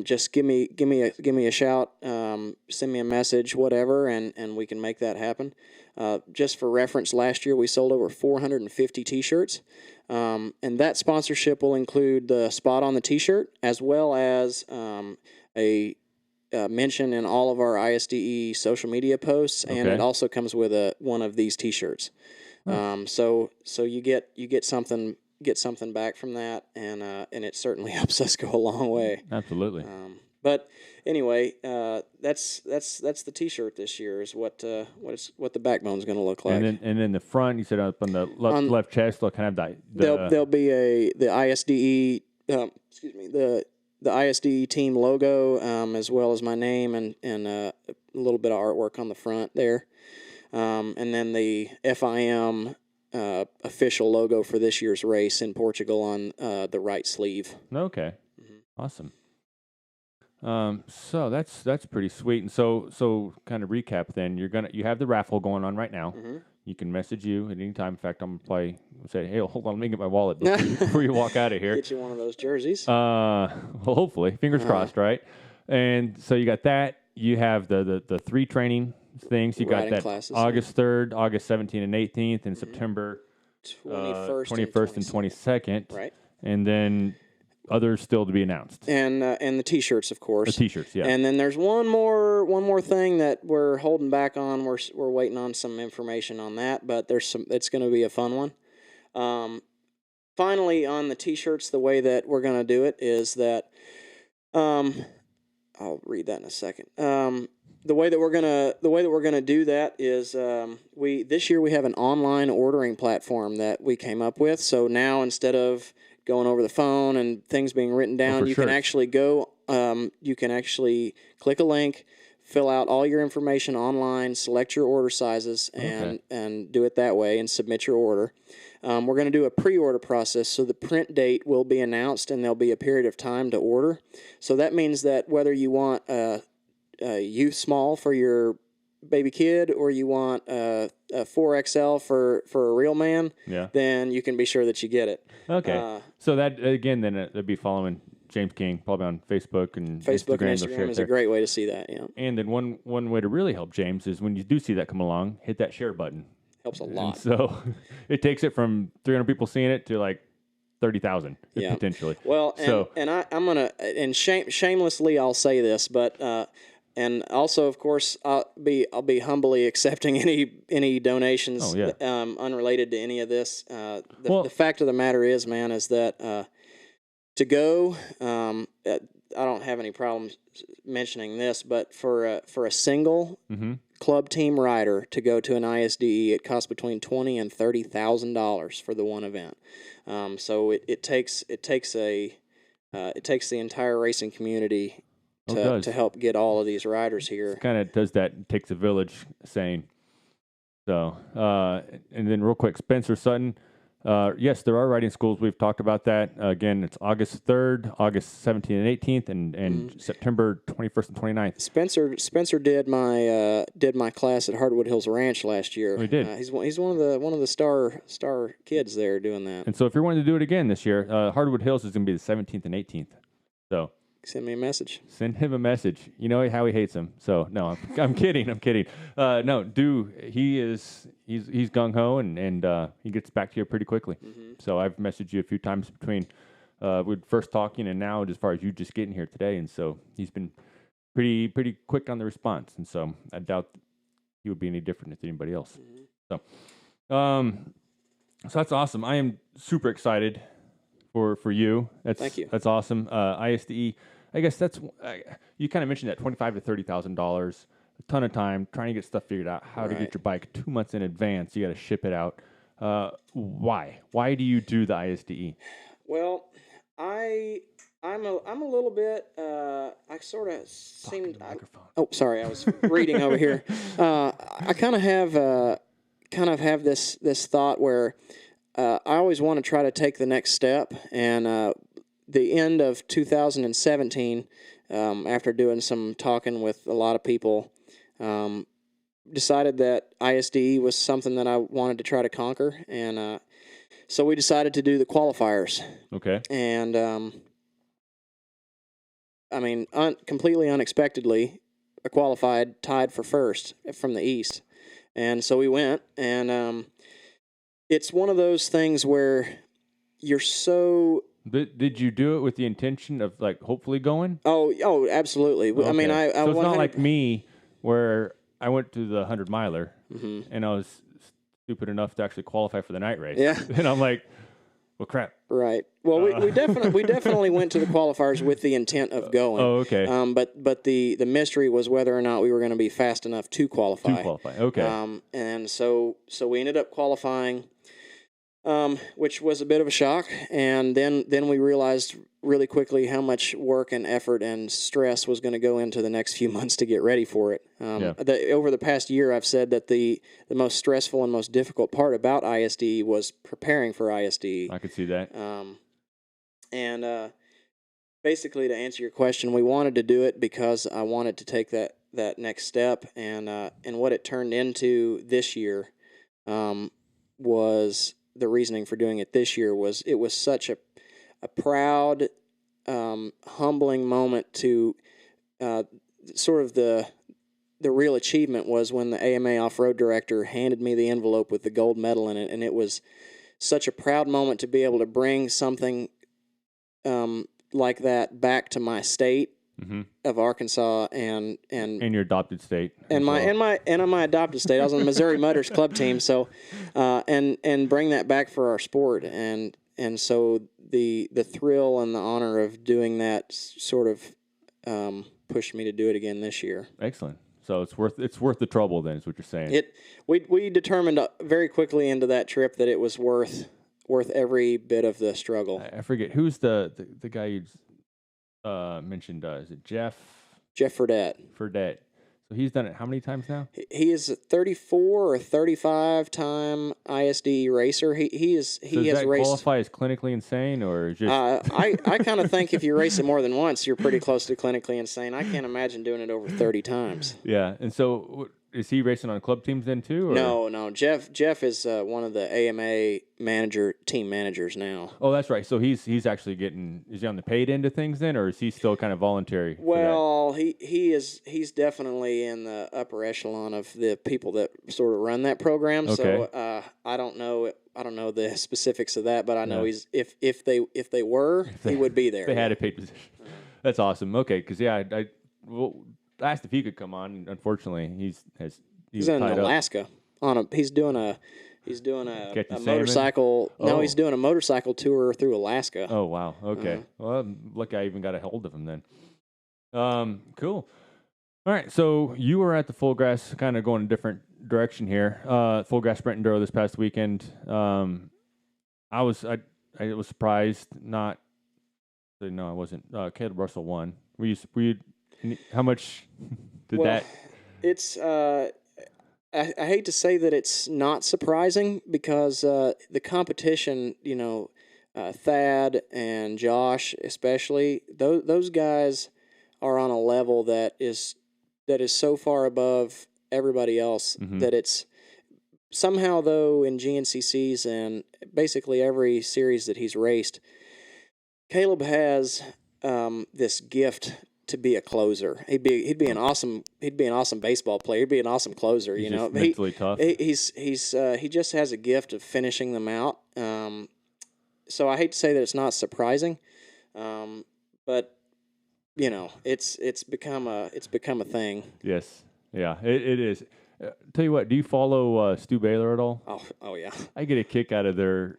just give me a shout, send me a message, whatever, and we can make that happen. Just for reference, last year we sold over 450 T-shirts, and that sponsorship will include the spot on the T-shirt as well as a mention in all of our ISDE social media posts, and it also comes with one of these T-shirts. So you get something back from that, and it certainly helps us go a long way. Absolutely. But anyway, that's the T-shirt this year is what the backbone's going to look like. And then the front, you said up on the left chest, they'll kind of there'll be the ISDE the ISDE team logo, as well as my name and a little bit of artwork on the front there. And then the FIM official logo for this year's race in Portugal on the right sleeve. Okay, awesome. So that's pretty sweet. And so kind of recap then. You have the raffle going on right now. Mm-hmm. You can message you at any time. In fact, I'm gonna say, hey, hold on, let me get my wallet before you walk out of here. Get you one of those jerseys. Well, hopefully, fingers crossed, right? And so you got that. You have the 3 training things. You got that classes, August 3rd, August 17th and 18th, and September 21st and 22nd. Right. And then others still to be announced. And the T-shirts, of course. The T-shirts, yeah. And then there's one more thing that we're holding back on. We're waiting on some information on that, but it's going to be a fun one. Finally, on the T-shirts, the way that we're going to do it is that I'll read that in a second. The way that we're gonna do that is this year we have an online ordering platform that we came up with. So now instead of going over the phone and things being written down, you can actually go. You can actually click a link, fill out all your information online, select your order sizes, and do it that way and submit your order. We're going to do a pre-order process, so the print date will be announced and there'll be a period of time to order. So that means that whether you want a youth small for your baby kid or you want a 4XL for a real man, then you can be sure that you get it. Okay. So that, again, then it'd be following James King, probably on Facebook and Instagram is a great way to see that, yeah. And then one way to really help James is when you do see that come along, hit that share button. Helps a lot. And so it takes it from 300 people seeing it to like 30,000 potentially. Well, I'm gonna shamelessly I'll say this, but and also of course I'll be humbly accepting any donations unrelated to any of this. The fact of the matter is, man, is that to go. I don't have any problems mentioning this, but for a single club team rider to go to an ISDE, it costs between $20,000 and $30,000 for the one event. So it takes the entire racing community to help get all of these riders here. Kind of does that, takes a village saying. So, and then real quick, Spencer Sutton. Yes, there are riding schools. We've talked about that. Again, it's August 3rd, August 17th and 18th, and September 21st and 29th. Spencer did my class at Hardwood Hills Ranch last year. We did. He's one of the star kids there doing that. And so if you're wanting to do it again this year, Hardwood Hills is going to be the 17th and 18th. So send me a message. Send him a message. You know how he hates him. So no, I'm kidding. I'm kidding. No, he's gung ho and he gets back to you pretty quickly. Mm-hmm. So I've messaged you a few times between we'd first talking and now, as far as you just getting here today. And so he's been pretty quick on the response. And so I doubt he would be any different than anybody else. Mm-hmm. So that's awesome. I am super excited for you. Thank you. That's awesome. ISDE, I guess you kind of mentioned that $25,000 to $30,000, a ton of time trying to get stuff figured out, how to get your bike 2 months in advance. You got to ship it out. Why? Why do you do the ISDE? Well, I'm a little bit. I sort of seemed. Sorry, I was reading over here. I kind of have this thought where I always want to try to take the next step, and the end of 2017, after doing some talking with a lot of people, decided that ISDE was something that I wanted to try to conquer, and so we decided to do the qualifiers. Okay. And completely unexpectedly, I qualified, tied for first from the East, and so we went, and it's one of those things where you're so. Did you do it with the intention of hopefully going? Oh, absolutely. Okay. I mean, I so it's not like me where I went to the 100-miler and I was stupid enough to actually qualify for the night race. Yeah, and I'm like, well, crap. Right. Well, we definitely went to the qualifiers with the intent of going. Oh, okay. But the mystery was whether or not we were going to be fast enough to qualify. Okay. And so we ended up qualifying, which was a bit of a shock. And then we realized really quickly how much work and effort and stress was going to go into the next few months to get ready for it. Over the past year, I've said that the most stressful and most difficult part about ISD was preparing for ISD. I could see that. And basically, to answer your question, we wanted to do it because I wanted to take that next step. And what it turned into this year was the reasoning for doing it this year was it was such a proud, humbling moment to sort of the real achievement was when the AMA off-road director handed me the envelope with the gold medal in it, and it was such a proud moment to be able to bring something like that back to my state of Arkansas and your adopted state and my adopted state. I was on the Missouri Mutters Club team, so and bring that back for our sport, and so the thrill and the honor of doing that sort of pushed me to do it again this year. Excellent. So it's worth the trouble then, is what you're saying. We determined very quickly into that trip that it was worth every bit of the struggle. I forget who's the guy you mentioned. Is it Jeff? Jeff Fredette. So he's done it how many times now? He is a 34 or 35 time ISD racer. He has raced. Qualify as clinically insane or just? I kind of think if you race it more than once, you're pretty close to clinically insane. I can't imagine doing it over 30 times. Yeah, and so is he racing on club teams then too? Or? No. Jeff is one of the AMA team managers now. Oh, that's right. So he's actually is he on the paid end of things then, or is he still kind of voluntary? Well, he's definitely in the upper echelon of the people that sort of run that program. Okay. So I don't know the specifics of that, but I know he's if they would be there. They had a paid position. That's awesome. Okay, because I asked if he could come on. Unfortunately, he's in Alaska he's doing a motorcycle. Salmon? No, he's doing a motorcycle tour through Alaska. Oh wow. Okay. Well, I'm lucky I even got a hold of him then. Cool. All right. So you were at the Full Grass, kind of going a different direction here. Full Grass Sprint Enduro this past weekend. I was surprised. No, I wasn't. Caleb Russell won. Were you How much did that? It's I hate to say that it's not surprising because the competition, Thad and Josh especially, those guys are on a level that is so far above everybody else that it's somehow, though, in GNCCs and basically every series that he's raced, Caleb has this gift to be a closer. He'd be an awesome baseball player. He'd be an awesome closer. He's just mentally tough. He just has a gift of finishing them out. So I hate to say that it's not surprising, but it's become a thing. Yes, yeah, it is. Tell you what, do you follow Stu Baylor at all? Oh yeah. I get a kick out of their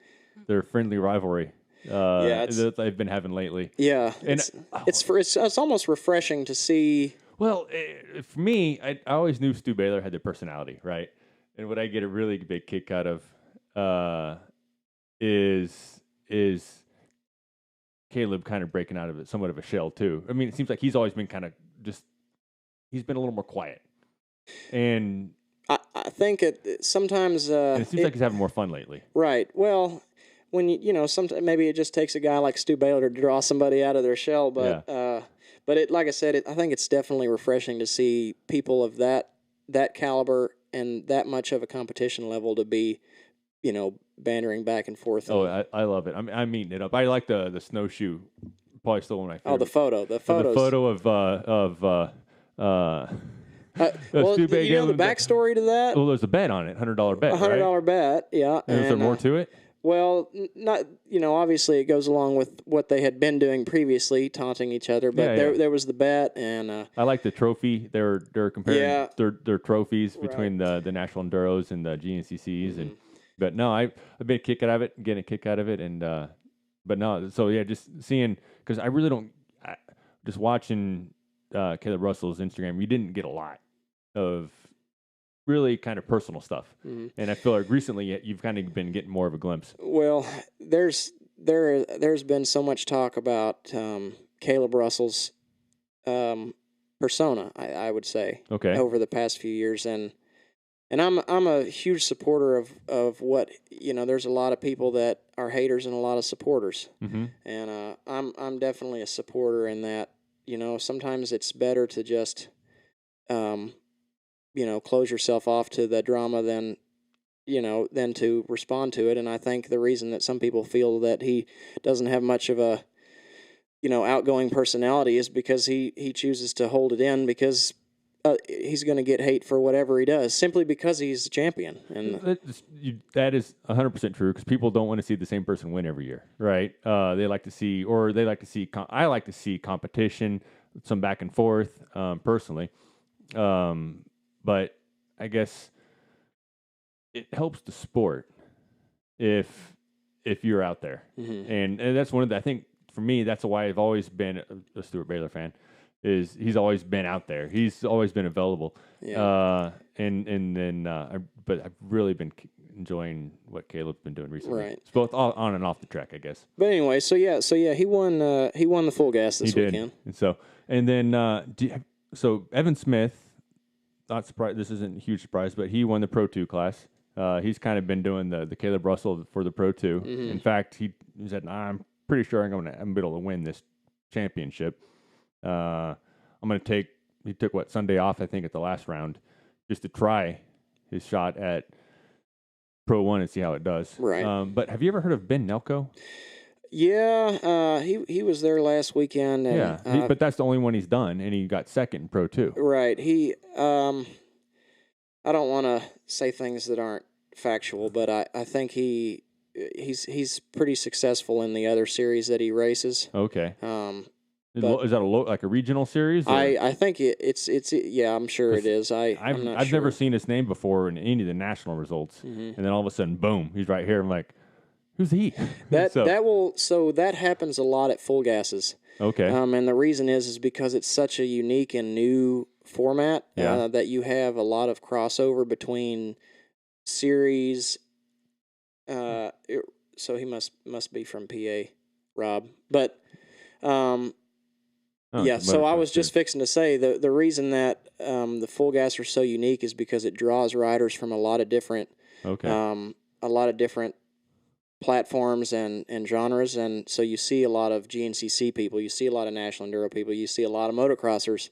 friendly rivalry. That they've been having lately. Yeah, and it's almost refreshing to see. Well, for me, I always knew Stu Baylor had the personality, right? And what I get a really big kick out of is Caleb kind of breaking out of it, somewhat of a shell too. I mean, it seems like he's always been kind of he's been a little more quiet. And I think sometimes it seems like he's having more fun lately. Right. Well, when sometimes maybe it just takes a guy like Stu Baylor to draw somebody out of their shell, but like I said, I think it's definitely refreshing to see people of that caliber and that much of a competition level to be, bantering back and forth. Oh, I love it. I'm eating it up. I like the snowshoe. Probably still one of my favorites. Oh, the photo of well, the backstory to that? Well, there's a bet on it, $100 bet. $100 bet, yeah. And is there more to it? Well, not obviously it goes along with what they had been doing previously, taunting each other. But there was the bet, and I like the trophy. They're comparing their trophies between the National Enduros and the GNCCs, and but no, I've been getting a kick out of it, and but no, so yeah, just seeing because I really don't just watching Caleb Russell's Instagram. You didn't get a lot of really kind of personal stuff. And I feel like recently you've kind of been getting more of a glimpse. Well, there's been so much talk about Caleb Russell's persona, I would say, over the past few years, and I'm a huge supporter of what there's a lot of people that are haters and a lot of supporters, and I'm definitely a supporter in that. Sometimes it's better to just close yourself off to the drama than to respond to it. And I think the reason that some people feel that he doesn't have much of a, outgoing personality is because he chooses to hold it in because he's going to get hate for whatever he does simply because he's a champion. And that is 100% true because people don't want to see the same person win every year, right? They like to see I like to see competition, some back and forth, personally. But I guess it helps the sport if you're out there, and that's one of the. I think for me, that's why I've always been a Stuart Baylor fan. Is he's always been out there. He's always been available. Yeah. But I've really been enjoying what Caleb's been doing recently. Right. It's both on and off the track, I guess. But anyway, so he won the full gas this weekend. And then Evan Smith. Not surprised. This isn't a huge surprise, but he won the Pro 2 class. He's kind of been doing the Caleb Russell for the Pro 2. In fact, he said, "I'm pretty sure I'm going to be able to win this championship." I'm going to take. He took Sunday off, I think, at the last round, just to try his shot at Pro 1 and see how it does. Right. But have you ever heard of Ben Nelko? Yeah, he was there last weekend. And, but that's the only one he's done, and he got second in Pro 2. Right. I don't want to say things that aren't factual, but I think he's pretty successful in the other series that he races. Okay. Is that a regional series? Or? I think it's yeah, I'm sure it is. I've never seen his name before in any of the national results, and then all of a sudden, boom, he's right here. I'm like, who's he? That happens a lot at full gases. Okay. And the reason is because it's such a unique and new format that you have a lot of crossover between series. So he must be from PA, Rob. But Oh, yeah, so I was just fixing to say the reason that the full gas are so unique is because it draws riders from a lot of different platforms and genres, and so you see a lot of GNCC people, you see a lot of National Enduro people, you see a lot of motocrossers,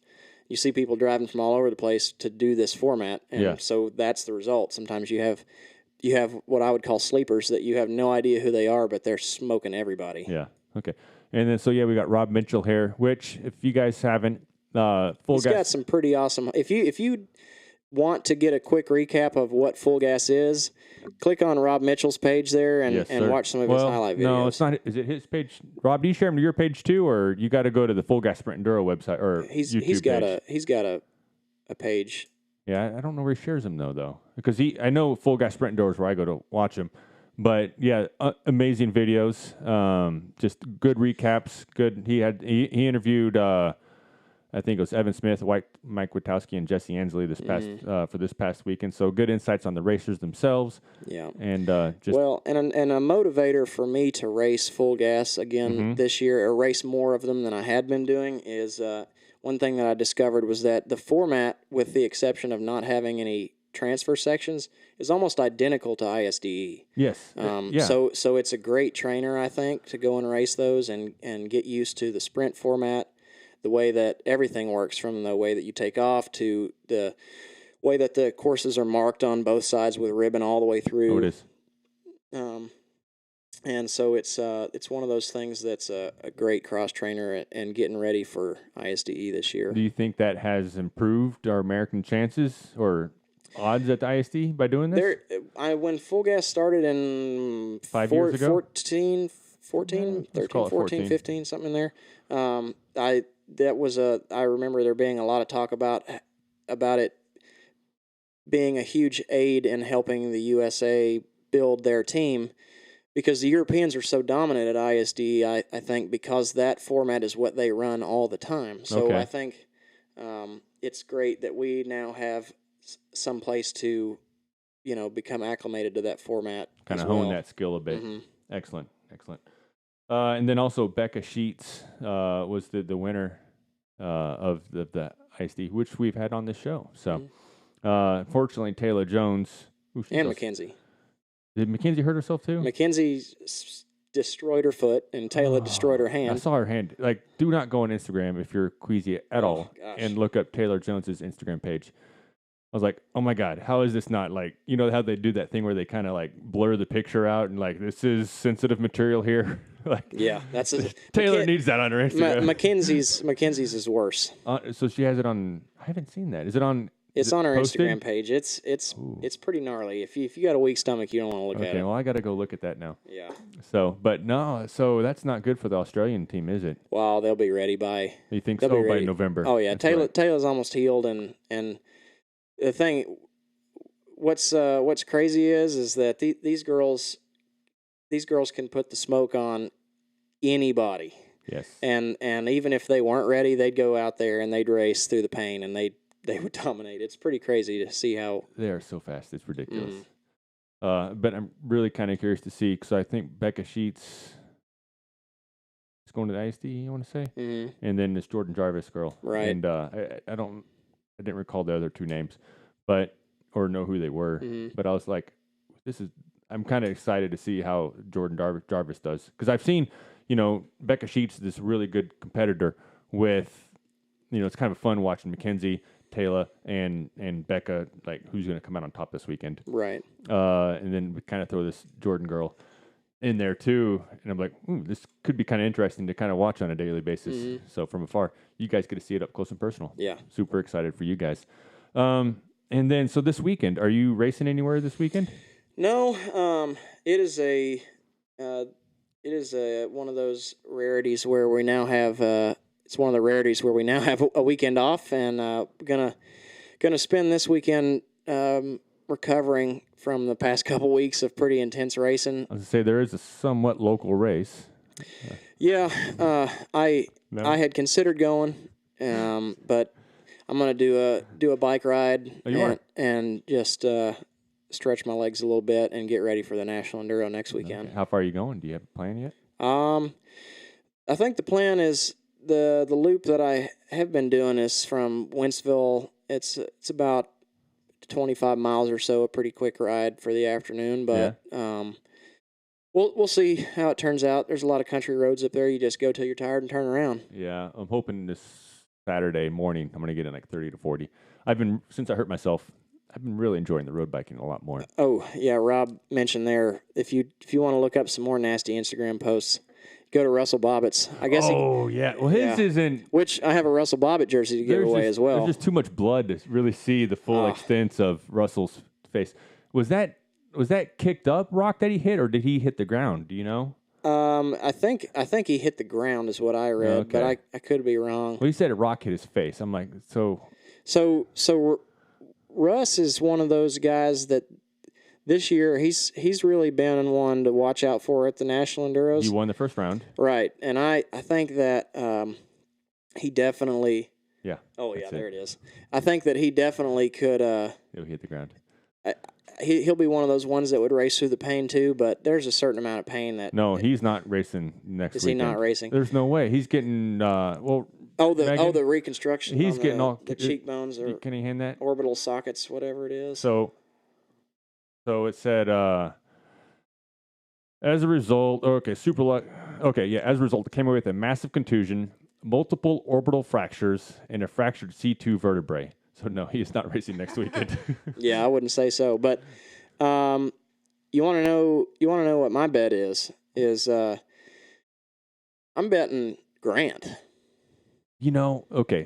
you see people driving from all over the place to do this format, and so that's the result. Sometimes you have what I would call sleepers that you have no idea who they are, but they're smoking everybody. Yeah. Okay. And then we got Rob Mitchell Hare, which if you guys haven't, He's got some pretty awesome. If you want to get a quick recap of what full gas is, click on Rob Mitchell's page there and watch some of his highlight videos. No, it's not. Is it his page? Rob, do you share them to your page too, or you got to go to the Full Gas Sprint Enduro website or he's got a page. Yeah, I don't know where he shares them though, because I know Full Gas Sprint Enduro is where I go to watch him. But yeah, amazing videos, just good recaps. Good. He interviewed, I think it was Evan Smith, Mike Witowski, and Jesse Ansley for this past weekend. So good insights on the racers themselves. Yeah, and and a motivator for me to race full gas again this year, or race more of them than I had been doing, is one thing that I discovered was that the format, with the exception of not having any transfer sections, is almost identical to ISDE. Yes. So it's a great trainer, I think, to go and race those and get used to the sprint format, the way that everything works, from the way that you take off to the way that the courses are marked on both sides with ribbon all the way through. Oh, it is. And so it's one of those things that's a great cross trainer and getting ready for ISDE this year. Do you think that has improved our American chances or odds at the ISD by doing this? When full gas started in 5 years ago? 14, 15, something in there. I remember there being a lot of talk about it being a huge aid in helping the USA build their team, because the Europeans are so dominant at ISD, I think, because that format is what they run all the time. So I think it's great that we now have some place to, become acclimated to that format. Kind of hone that skill a bit. Mm-hmm. Excellent. And then also Becca Sheets was the winner of the ISD, which we've had on this show. So, fortunately, Taylor Jones and Mackenzie. Did Mackenzie hurt herself too? Mackenzie destroyed her foot, and Taylor destroyed her hand. I saw her hand. Like, do not go on Instagram if you're queasy at all, and look up Taylor Jones's Instagram page. I was like, oh my God, how is this not like, how they do that thing where they kind of like blur the picture out and like, this is sensitive material here. That's Taylor needs that on her Instagram. Mackenzie's is worse. So she has it on. I haven't seen that. Is it on? It's on her Instagram page. It's pretty gnarly. If you got a weak stomach, you don't want to look at it. Okay, well, I got to go look at that now. Yeah. So that's not good for the Australian team, is it? Well, they'll be ready by. You think so? By November? Oh yeah, Taylor's almost healed, and the thing, what's crazy is that these girls can put the smoke on anybody. Yes. And even if they weren't ready, they'd go out there and they'd race through the pain, and they would dominate. It's pretty crazy to see how they are so fast. It's ridiculous. But I'm really kind of curious to see, because I think Becca Sheets is going to the ISD. You want to say, and then this Jordan Jarvis girl, right? And I didn't recall the other two names, or know who they were. But I was like, I'm kind of excited to see how Jordan Jarvis does, because I've seen, Becca Sheets, this really good competitor with, it's kind of fun watching Mackenzie, Taylor, and Becca, like, who's going to come out on top this weekend. Right. And then we kind of throw this Jordan girl in there too, and I'm like, this could be kind of interesting to kind of watch on a daily basis. So from afar, you guys get to see it up close and personal. Yeah. Super excited for you guys. And then, so this weekend, are you racing anywhere this weekend? No. It is one of those rarities where we now have. It's one of the rarities where we now have a weekend off, and gonna spend this weekend recovering from the past couple weeks of pretty intense racing. I was gonna say, there is a somewhat local race. Yeah, I had considered going, but I'm gonna do a bike ride and just stretch my legs a little bit and get ready for the National Enduro next weekend. Okay. How far are you going? Do you have a plan yet? I think the plan is the loop that I have been doing is from Wentzville. It's about 25 miles or so, a pretty quick ride for the afternoon. But we'll see how it turns out. There's a lot of country roads up there. You just go till you're tired and turn around. Yeah, I'm hoping this Saturday morning I'm going to get in like 30 to 40. Since I hurt myself, I've been really enjoying the road biking a lot more. Oh, yeah, Rob mentioned there, if you want to look up some more nasty Instagram posts, go to Russell Bobbitt's. I guess. Yeah. Well, his isn't. Which I have a Russell Bobbitt jersey to give away as well. There's just too much blood to really see the full extent of Russell's face. Was that kicked up rock that he hit, or did he hit the ground? Do you know? I think he hit the ground is what I read, but I could be wrong. Well, he said a rock hit his face. I'm like, so. So Russ is one of those guys that this year he's really been one to watch out for at the National Enduros. He won the first round, right? And I think that he definitely. Yeah. Oh yeah, there it is. I think that he definitely could. He'll hit the ground. He'll be one of those ones that would race through the pain too, but there's a certain amount of pain that. No, he's not racing next weekend. Is he not racing? There's no way. He's getting the reconstruction. He's getting all the cheekbones or can he hand that? Orbital sockets, whatever it is. So it said as a result, as a result, it came away with a massive contusion, multiple orbital fractures, and a fractured C2 vertebrae. So no, he is not racing next weekend. Yeah, I wouldn't say so. But you want to know what my bet is I'm betting Grant.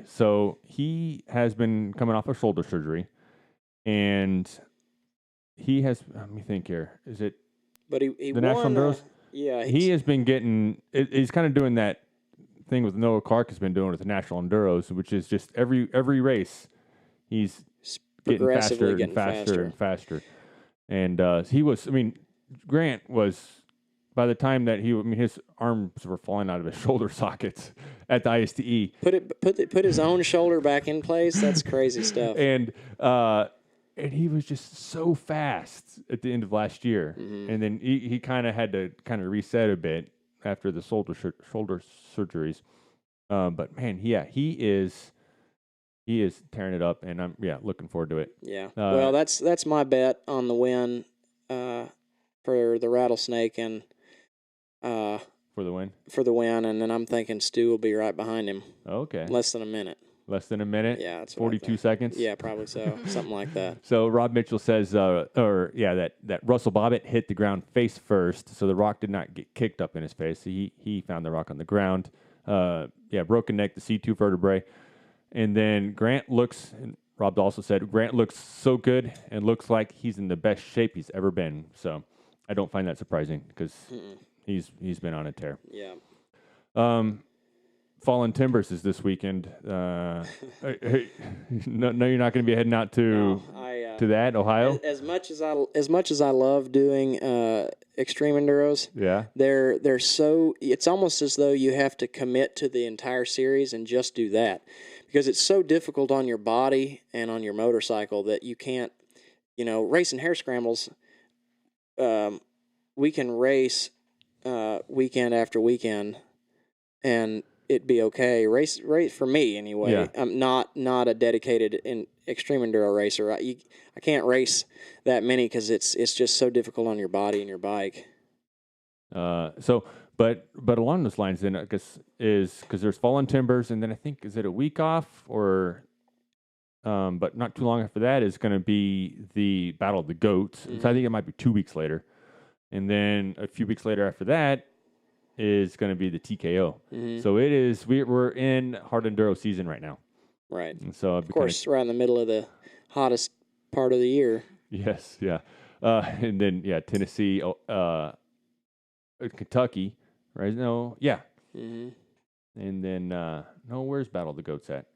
So he has been coming off of shoulder surgery, and he has. Let me think here. Is it? But he the won, National Enduros. Yeah, he has been getting. He's kind of doing that thing with Noah Clark has been doing with the National Enduros, which is just every race. He's getting faster and faster. And Grant was, by the time that his arms were falling out of his shoulder sockets at the ISTE. Put his own shoulder back in place. That's crazy stuff. And he was just so fast at the end of last year. Mm-hmm. And then he kind of had to reset a bit after the shoulder surgeries. But man, he is tearing it up, and I'm looking forward to it. Yeah. Well, that's my bet on the win for the Rattlesnake and for the win. For the win, and then I'm thinking Stu will be right behind him. Okay. Less than a minute. Yeah, that's 42 seconds. Yeah, probably so. Something like that. So Rob Mitchell says, that Russell Bobbitt hit the ground face first, so the rock did not get kicked up in his face. He found the rock on the ground. Broken neck, the C2 vertebrae. And then Grant looks, and Rob also said, Grant looks so good and looks like he's in the best shape he's ever been. So I don't find that surprising because he's been on a tear. Yeah. Fallen Timbers is this weekend. No, you're not going to be heading out to that, Ohio? As much as I love doing extreme enduros, they're so, it's almost as though you have to commit to the entire series and just do that. Because it's so difficult on your body and on your motorcycle that you can't, racing Hare scrambles, we can race weekend after weekend and it'd be okay. Race for me anyway. Yeah. I'm not a dedicated extreme enduro racer. I can't race that many because it's just so difficult on your body and your bike. But along those lines, then I guess is because there's Fallen Timbers, and then I think is it a week off or, but not too long after that is going to be the Battle of the Goats. Mm-hmm. So I think it might be 2 weeks later, and then a few weeks later after that is going to be the TKO. Mm-hmm. So it is we're in hard enduro season right now. Right. And so of course, right in the middle of the hottest part of the year. Yes. Yeah. And then Tennessee, Kentucky. Right? No, yeah. Mm-hmm. And then, where's Battle of the Goats at?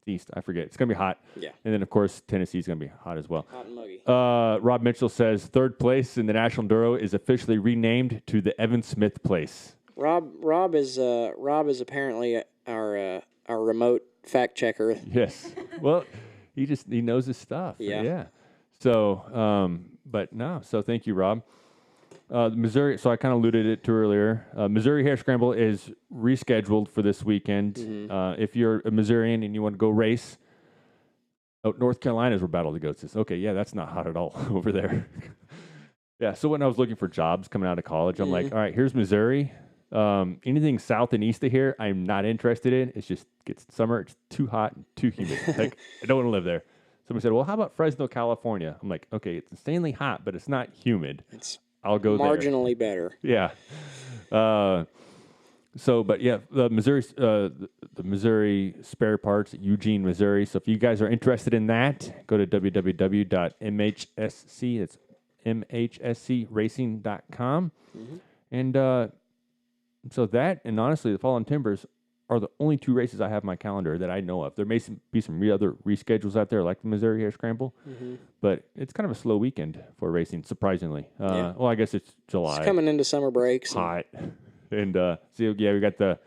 East, I forget. It's going to be hot. Yeah. And then, of course, Tennessee's going to be hot as well. Hot and muggy. Rob Mitchell says third place in the National Enduro is officially renamed to the Evan Smith place. Rob is apparently our remote fact checker. Yes. Well, he knows his stuff. Yeah. Yeah. So, but no. So thank you, Rob. Missouri, so I kind of alluded it to earlier. Missouri Hare Scramble is rescheduled for this weekend. If you're a Missourian and you want to go race, North Carolina is where Battle of the Goats is. Okay, yeah, that's not hot at all over there. Yeah, so when I was looking for jobs coming out of college, I'm like, all right, here's Missouri. Anything south and east of here, I'm not interested in. It's just gets summer. It's too hot and too humid. Like, I don't want to live there. Somebody said, well, how about Fresno, California? I'm like, okay, it's insanely hot, but it's not humid. I'll go marginally better. Yeah. But yeah, the Missouri spare parts at Eugene, Missouri. So if you guys are interested in that, go to www.mhsc. It's mhscracing.com. And so that, and honestly, the Fallen Timbers are the only 2 races I have on my calendar that I know of. There may be some other reschedules out there, like the Missouri Hare Scramble, but it's kind of a slow weekend for racing, surprisingly. Well, I guess it's July. It's coming into summer breaks. Hot. And we got the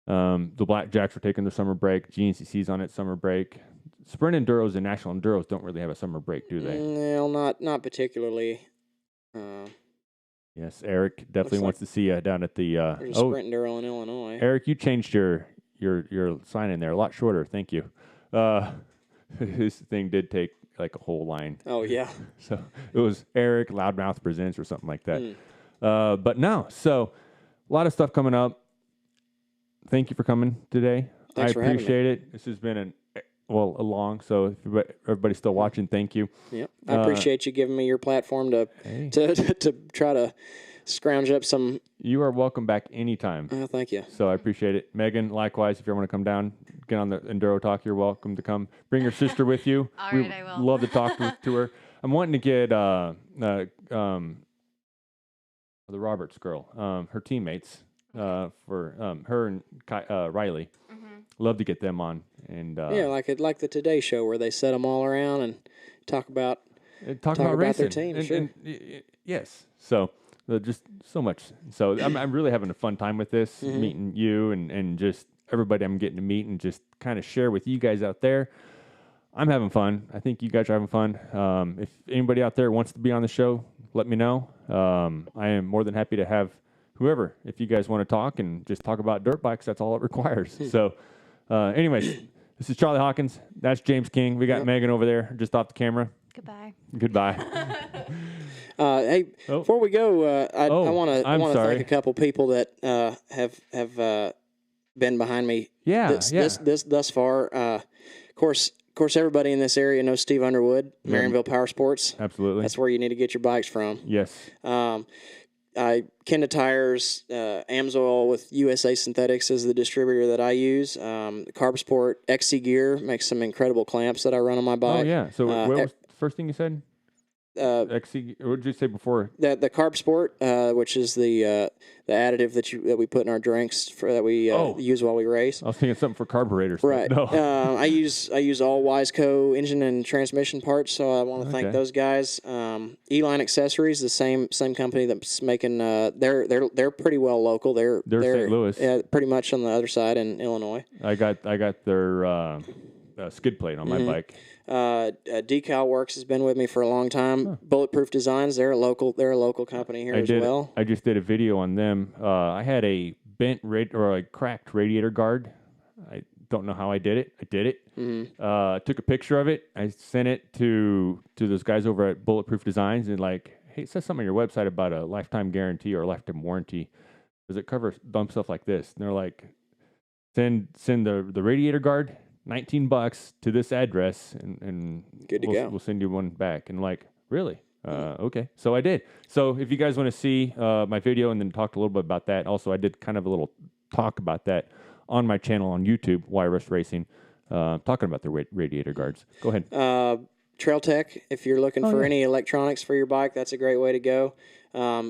Blackjacks are taking their summer break. GNCC's on its summer break. Sprint Enduros and National Enduros don't really have a summer break, do they? No, not particularly. Yes, Eric definitely wants to see you down at the. There's a Sprint Enduro in Illinois. Eric, you changed your sign in there a lot shorter. Thank you. His thing did take like a whole line. Oh yeah. So it was Eric Loudmouth Presents or something like that. But no, so a lot of stuff coming up. Thank you for coming today. Thanks for having me. I appreciate it. This has been a long, so if everybody's still watching, thank you. Yep. I appreciate you giving me your platform to try to scrounge up some. You are welcome back anytime. Thank you. So I appreciate it. Megan, likewise, if you want to come down, get on the Enduro Talk, you're welcome to come. Bring your sister with you. All right, I will. Love to talk to her. I'm wanting to get the Roberts girl, her teammates, for her and Riley. Love to get them on. And like the Today Show where they set them all around and talk about racing. Their team. Sure. Yes. So just so much. So I'm really having a fun time with this, meeting you and just everybody I'm getting to meet and just kind of share with you guys out there. I'm having fun. I think you guys are having fun. If anybody out there wants to be on the show, let me know. I am more than happy to have whoever. If you guys want to talk and just talk about dirt bikes, that's all it requires. So anyways, this is Charlie Hawkins. That's James King. We got Megan over there just off the camera. Goodbye. Hey, before we go, I want to thank a couple people that have been behind me. Thus far. Of course, everybody in this area knows Steve Underwood, Marionville Power Sports. Absolutely. That's where you need to get your bikes from. Yes. Kenda Tires, Amsoil with USA Synthetics is the distributor that I use. Carb Sport XC Gear makes some incredible clamps that I run on my bike. Oh, yeah. So what was the first thing you said? XC, what did you say before? The Carb Sport, which is the additive that we put in our drinks that we use while we race. I was thinking something for carburetors. Right. No. I use all Wiseco engine and transmission parts, so I want to thank those guys. E-Line Accessories, the same company that's making. They're pretty well local. They're St. Louis. Yeah, pretty much on the other side in Illinois. I got their skid plate on my bike. Decal Works has been with me for a long time. Bulletproof Designs, they're a local company here as well. I just did a video on them. I had a bent or a cracked radiator guard. I don't know how I did it. I did it. Took a picture of it. I sent it to those guys over at Bulletproof Designs and like, hey, it says something on your website about a lifetime guarantee or a lifetime warranty. Does it cover dumb stuff like this? And they're like, send the radiator guard, $19 to this address, and good to go. We'll send you one back. And like, really? Okay. So I did. So if you guys want to see my video and then talk a little bit about that, also I did kind of a little talk about that on my channel on YouTube, Wireless Racing, talking about the radiator guards. Go ahead. Trail Tech, if you're looking for any electronics for your bike, that's a great way to go.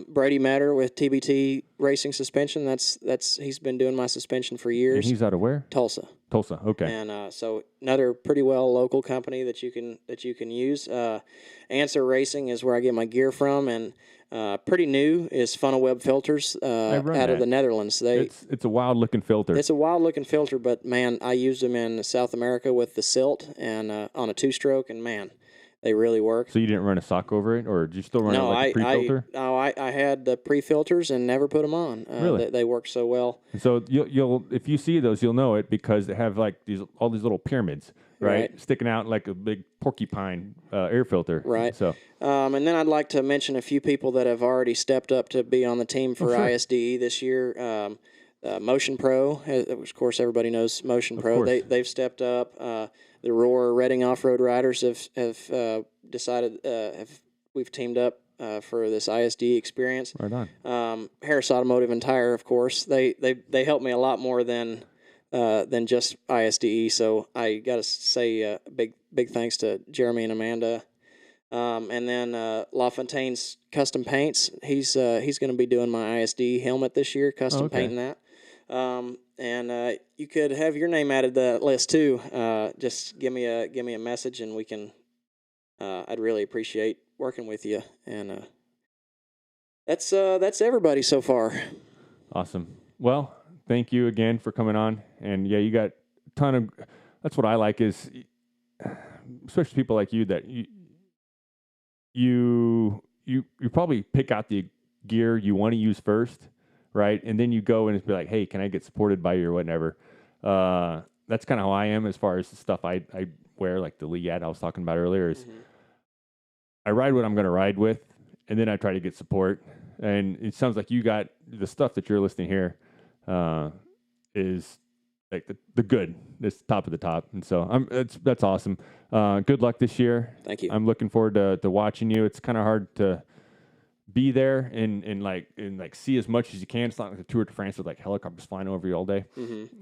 Brady Matter with TBT Racing Suspension. That's he's been doing my suspension for years. And he's out of where? Tulsa. Okay. And so another pretty well local company that you can use. Answer Racing is where I get my gear from, and pretty new is Funnel Web Filters out of the Netherlands. It's a wild looking filter. It's a wild looking filter, but man, I used them in South America with the Silt and on a 2-stroke, and man, they really work. So you didn't run a sock over it, or did you still run it like a pre-filter? I had the pre-filters and never put them on. Really? They work so well. And so you'll if you see those, you'll know it because they have like all these little pyramids, right? Sticking out like a big porcupine air filter. Right. So, and then I'd like to mention a few people that have already stepped up to be on the team for ISDE this year. Motion Pro, which of course everybody knows Motion Pro. They've stepped up. The Roar Reading Off-Road Riders have decided we've teamed up for this ISD experience. Right on. Harris Automotive and Tire, of course, they helped me a lot more than just ISDE. So I got to say big thanks to Jeremy and Amanda. And then LaFontaine's Custom Paints. He's going to be doing my ISD helmet this year, custom painting that. And you could have your name added to that list too. Just give me a message, and we can. I'd really appreciate working with you. And that's everybody so far. Awesome. Well, thank you again for coming on. And yeah, you got a ton of. That's what I like is, especially people like you that you probably pick out the gear you want to use first. Right, and then you go and be like, "Hey, can I get supported by you or whatever?" That's kind of how I am as far as the stuff I wear, like the Leatt I was talking about earlier. Is I ride what I'm going to ride with, and then I try to get support. And it sounds like you got the stuff that you're listing here is like the good. It's top of the top, and so that's awesome. Good luck this year. Thank you. I'm looking forward to watching you. It's kind of hard to be there and see as much as you can. It's not like the Tour de France with like helicopters flying over you all day.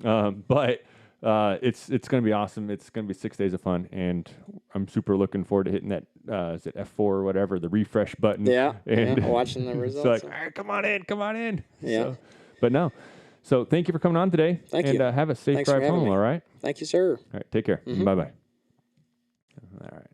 But it's going to be awesome. It's going to be 6 days of fun, and I'm super looking forward to hitting that is it F4 or whatever, the refresh button. And watching the results. It's like, all right, come on in. Yeah. So, but no. So thank you for coming on today. Thank you. And have a safe drive home. All right. Thank you, sir. All right. Take care. Bye bye. All right.